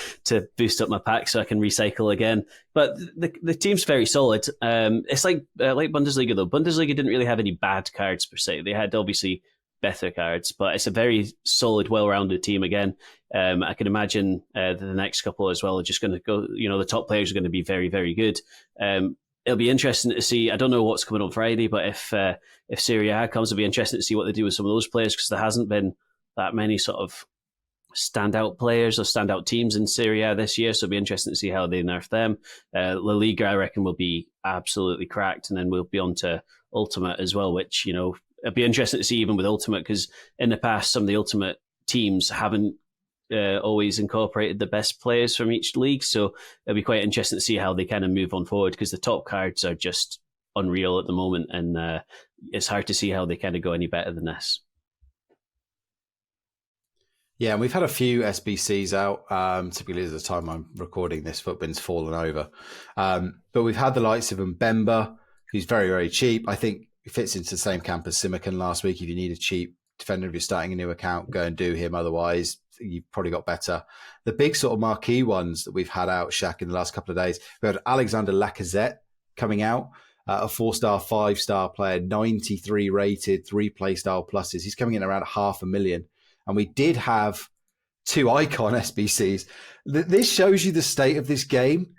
boost up my pack so I can recycle again. But the team's very solid. It's like Bundesliga though. Bundesliga didn't really have any bad cards per se. They had obviously better cards, but it's a very solid, well-rounded team again. I can imagine the next couple as well are just going to go. The top players are going to be very, very good. It'll be interesting to see. I don't know what's coming on Friday, but if Serie A comes, it'll be interesting to see what they do with some of those players, because there hasn't been that many sort of standout players or standout teams in Serie A this year, so it'll be interesting to see how they nerf them. La Liga, I reckon, will be absolutely cracked, and then we'll be on to Ultimate as well, which, it'll be interesting to see even with Ultimate, because in the past, some of the Ultimate teams haven't always incorporated the best players from each league, so it'll be quite interesting to see how they kind of move on forward, because the top cards are just unreal at the moment, and it's hard to see how they kind of go any better than this. Yeah, and we've had a few SBCs out. Typically, at the time I'm recording this, Footbin's fallen over. But we've had the likes of Mbemba, who's very, very cheap. I think he fits into the same camp as Simakan last week. If you need a cheap defender, if you're starting a new account, go and do him. Otherwise, you've probably got better. The big sort of marquee ones that we've had out, Shaq, in the last couple of days, we had Alexander Lacazette coming out, a 4-star, 5-star player, 93 rated, 3 playstyle pluses. He's coming in around $500,000. And we did have 2 icon SBCs. This shows you the state of this game,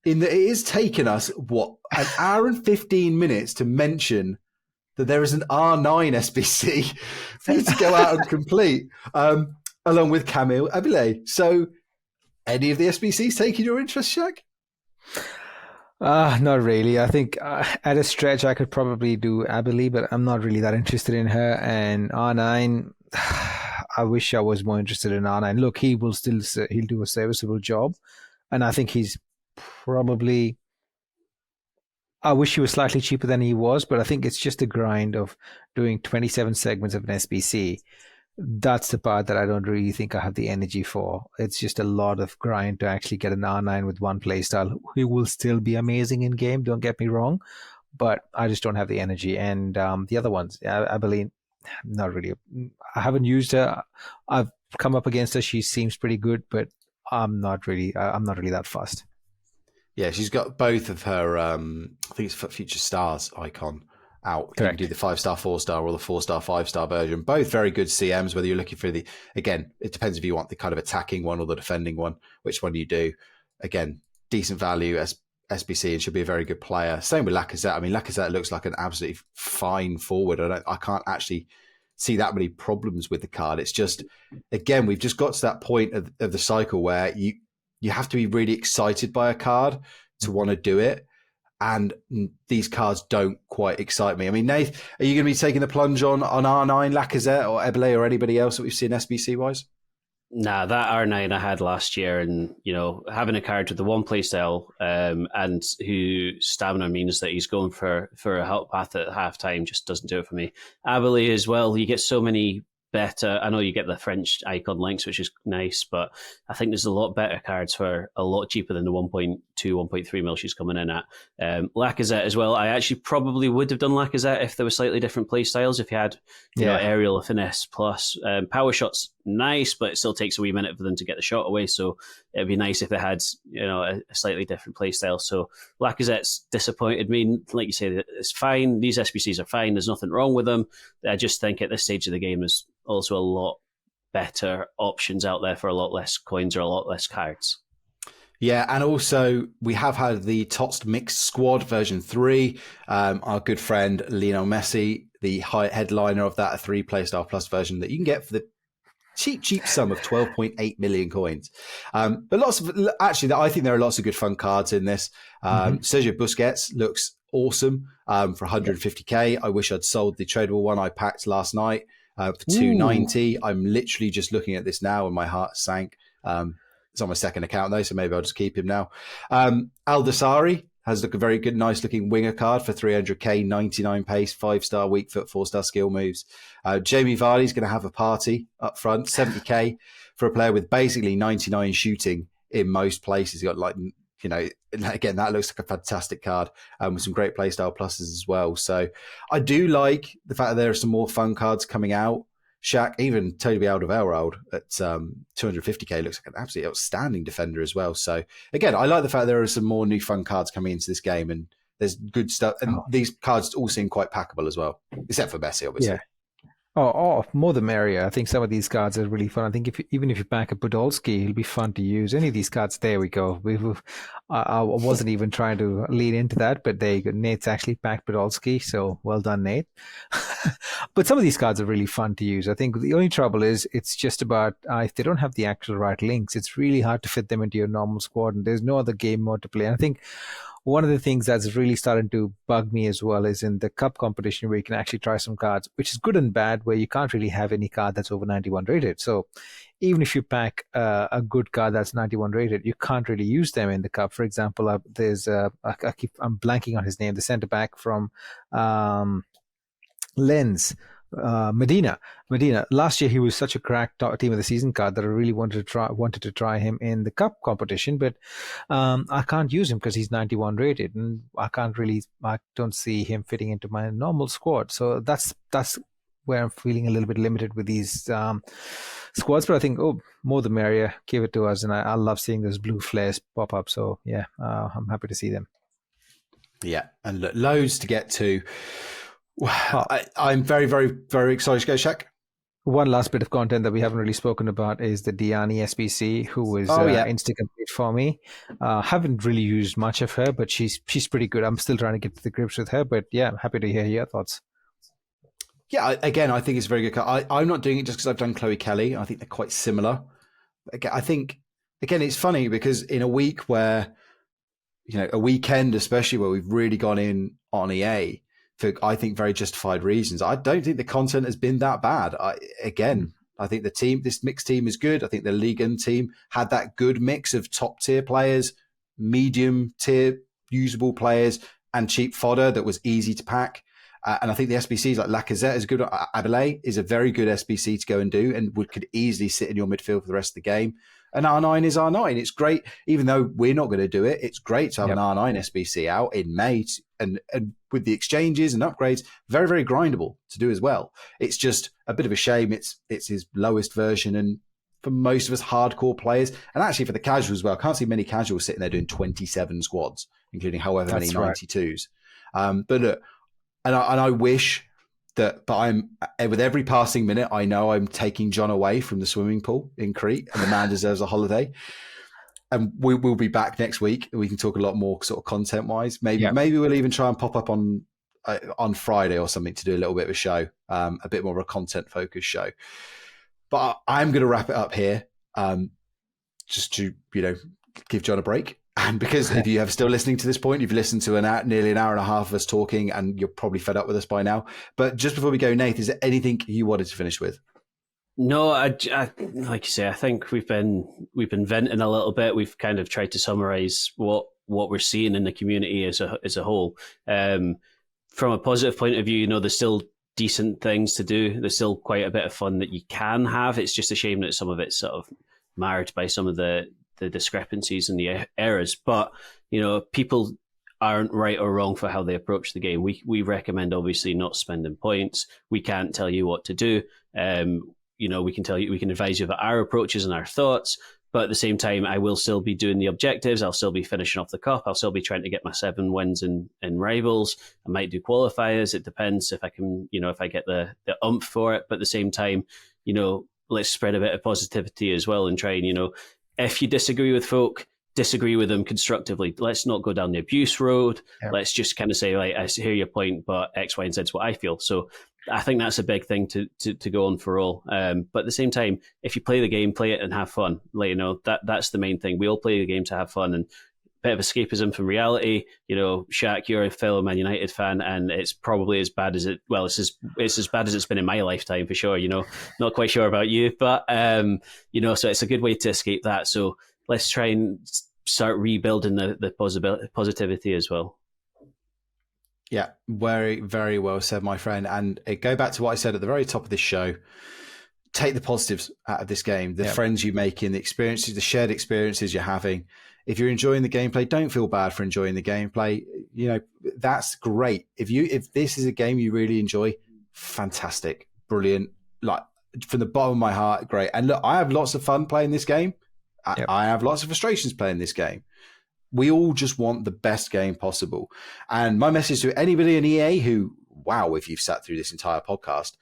in that it has taken us, an hour and 15 minutes to mention that there is an R9 SBC for you to go out and complete, along with Camille Abile. So, any of the SBCs taking your interest, Shaq? Not really. I think at a stretch I could probably do Abile, but I'm not really that interested in her. And R9... I wish I was more interested in R9. Look, he'll do a serviceable job, and I think he's probably. I wish he was slightly cheaper than he was, but I think it's just the grind of doing 27 segments of an SBC. That's the part that I don't really think I have the energy for. It's just a lot of grind to actually get an R9 with one playstyle. He will still be amazing in game, don't get me wrong, but I just don't have the energy. And the other ones, I believe. Not really. I haven't used her. I've come up against her. She seems pretty good, but I'm not really that fussed. Yeah, she's got both of her. I think it's Future Stars icon out. Correct. You can do the 5-star, 4-star, or the 4-star, 5-star version. Both very good CMs. Whether you're looking for again, it depends if you want the kind of attacking one or the defending one. Which one do you do? Again, decent value as SBC, and should be a very good player. Same with Lacazette. I mean, Lacazette looks like an absolutely fine forward. I can't actually see that many problems with the card. It's just, again, we've just got to that point of the cycle where you have to be really excited by a card to want to do it. And these cards don't quite excite me. I mean, Nath, are you going to be taking the plunge on R9, Lacazette, or Ebele, or anybody else that we've seen SBC-wise? Nah, that R9 I had last year, and having a card with the one playstyle and who stamina means that he's going for a help path at halftime just doesn't do it for me. Abele as well, you get so many better. I know you get the French icon links, which is nice, but I think there's a lot better cards for a lot cheaper than the 1.2, 1.3 mil she's coming in at. Lacazette as well. I actually probably would have done Lacazette if there were slightly different play styles. If you had, aerial, finesse plus power shots, nice, but it still takes a wee minute for them to get the shot away. So it'd be nice if they had, a slightly different play style. So Lacazette's disappointed me. Like you say, it's fine. These SBCs are fine. There's nothing wrong with them. I just think at this stage of the game, there's also a lot better options out there for a lot less coins or a lot less cards. Yeah, and also we have had the TOTS Mixed Squad version 3. Our good friend Lionel Messi, the headliner of that, a 3 playstyle plus version that you can get for the cheap sum of 12.8 million coins. But I think there are lots of good fun cards in this. Sergio Busquets looks awesome for 150k. I wish I'd sold the tradable one I packed last night for 290. I'm literally just looking at this now and my heart sank. It's on my second account though, so maybe I'll just keep him now. Aldasari has a very good, nice looking winger card for 300k, 99 pace, 5-star weak foot, 4-star skill moves. Jamie Vardy's going to have a party up front, 70k for a player with basically 99 shooting in most places. He's got again, that looks like a fantastic card with some great playstyle pluses as well. So I do like the fact that there are some more fun cards coming out. Shaq, even Toby Alderweireld at 250k looks like an absolutely outstanding defender as well. So again, I like the fact there are some more new fun cards coming into this game, and there's good stuff. And these cards all seem quite packable as well, except for Messi, obviously. Oh, more the merrier. I think some of these cards are really fun. I think even if you back a Podolski, it'll be fun to use. Any of these cards, there we go. I wasn't even trying to lean into that, but there you go. Nate's actually backed Podolski, so well done, Nate. But some of these cards are really fun to use. I think the only trouble is it's just about if they don't have the actual right links, it's really hard to fit them into your normal squad, and there's no other game mode to play. And I think one of the things that's really starting to bug me as well is in the cup competition where you can actually try some cards, which is good and bad, where you can't really have any card that's over 91 rated. So even if you pack a good card that's 91 rated, you can't really use them in the cup. For example, there's I'm blanking on his name, the centre back from Lens. Medina. Last year he was such a crack team of the season card that I really wanted to try him in the cup competition, but I can't use him because he's 91 rated, and I don't see him fitting into my normal squad. So that's where I'm feeling a little bit limited with these squads. But I think more the merrier. Give it to us, and I love seeing those blue flares pop up. So yeah, I'm happy to see them. Yeah, and look, loads to get to. I'm very, very, very excited to go, Shaq. One last bit of content that we haven't really spoken about is the Diani SBC, who was insta-complete for me. Haven't really used much of her, but she's pretty good. I'm still trying to get to the grips with her, but yeah, I'm happy to hear your thoughts. Yeah, again, I think it's a very good card. I'm not doing it just because I've done Chloe Kelly. I think they're quite similar. I think, again, it's funny because in a week where, a weekend especially where we've really gone in on EA, for, I think, very justified reasons. I don't think the content has been that bad. I think this mixed team is good. I think the Ligue team had that good mix of top tier players, medium tier usable players, and cheap fodder that was easy to pack. And I think the SBCs like Lacazette is good. Abelé is a very good SBC to go and do, and could easily sit in your midfield for the rest of the game. And R9 is R9. It's great, even though we're not going to do it. It's great to have an R9 SBC out in May, and with the exchanges and upgrades, very, very grindable to do as well. It's just a bit of a shame. It's his lowest version, and for most of us hardcore players, and actually for the casuals as well, I can't see many casuals sitting there doing 27 squads, including however many 92s. But look, and I wish that, but I'm with every passing minute, I know I'm taking John away from the swimming pool in Crete, and the man deserves a holiday. And we'll be back next week. We can talk a lot more sort of content wise. Maybe we'll even try and pop up on Friday or something to do a little bit of a show, a bit more of a content focused show. But I'm going to wrap it up here, just to give John a break. And because if you have still listening to this point, you've listened to nearly an hour and a half of us talking, and you're probably fed up with us by now. But just before we go, Nath, is there anything you wanted to finish with? No, I like you say, I think we've been venting a little bit. We've kind of tried to summarize what we're seeing in the community as a whole. From a positive point of view, there's still decent things to do. There's still quite a bit of fun that you can have. It's just a shame that some of it's sort of marred by some of the discrepancies and the errors. But people aren't right or wrong for how they approach the game. We recommend obviously not spending points. We can't tell you what to do. We can advise you about our approaches and our thoughts, but at the same time, I will still be doing the objectives. I'll still be finishing off the cup. I'll still be trying to get my 7 wins in rivals. I might do qualifiers. It depends if I can, if I get the oomph for it. But at the same time, let's spread a bit of positivity as well and try and, if you disagree with folk, disagree with them constructively. Let's not go down the abuse road. Yeah. Let's just kind of say, like, I hear your point, but X, Y, and Z is what I feel. So I think that's a big thing to go on for all. But at the same time, if you play the game, play it and have fun. That's the main thing. We all play the game to have fun, and a bit of escapism from reality. Shaq, you're a fellow Man United fan, and it's probably as bad as it's as bad as it's been in my lifetime for sure. Not quite sure about you, but so it's a good way to escape that. So let's try and start rebuilding the positivity as well. Yeah, very, very well said, my friend. And go back to what I said at the very top of this show. Take the positives out of this game, the friends you make in the experiences, the shared experiences you're having. If you're enjoying the gameplay, don't feel bad for enjoying the gameplay. That's great. If this is a game you really enjoy, fantastic, brilliant. Like, from the bottom of my heart, great. And look, I have lots of fun playing this game. I have lots of frustrations playing this game. We all just want the best game possible. And my message to anybody in EA who, if you've sat through this entire podcast,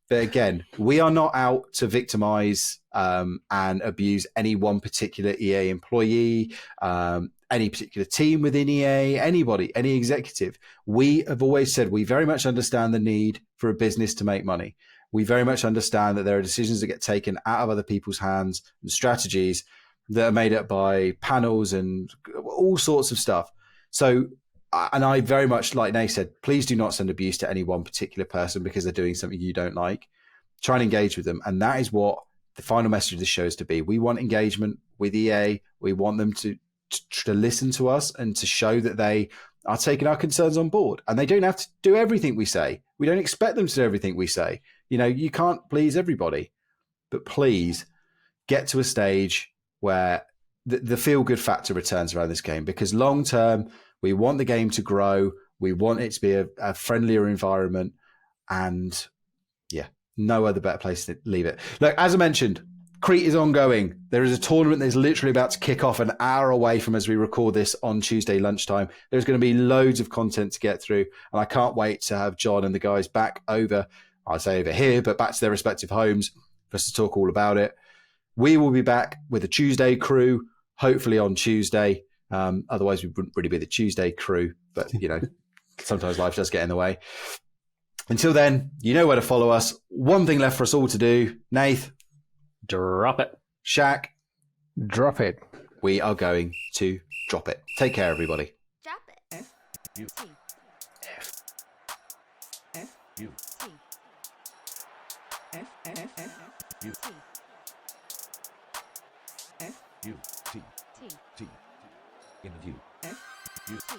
But again, we are not out to victimize and abuse any one particular EA employee, any particular team within EA, anybody, any executive. We have always said we very much understand the need for a business to make money. We very much understand that there are decisions that get taken out of other people's hands and strategies that are made up by panels and all sorts of stuff. So, and I very much, like Nath said, please do not send abuse to any one particular person because they're doing something you don't like. Try and engage with them. And that is what the final message of the show is to be. We want engagement with EA. We want them to listen to us and to show that they are taking our concerns on board. And they don't have to do everything we say. We don't expect them to do everything we say. You know, you can't please everybody. But please get to a stage where the feel-good factor returns around this game, because long-term, we want the game to grow. We want it to be a friendlier environment. And yeah, no other better place to leave it. Look, as I mentioned, Crete is ongoing. There is a tournament that is literally about to kick off an hour away from as we record this on Tuesday lunchtime. There's going to be loads of content to get through, and I can't wait to have John and the guys back over, I'd say over here, but back to their respective homes for us to talk all about it. We will be back with a Tuesday crew, hopefully on Tuesday. Otherwise, we wouldn't really be the Tuesday crew, but you know, sometimes life does get in the way. Until then, you know where to follow us. One thing left for us all to do. Nath. Drop it. Shaq. Drop it. We are going to drop it. Take care, everybody. Drop it. F U T F U T F F F U T F T T T Interview F U T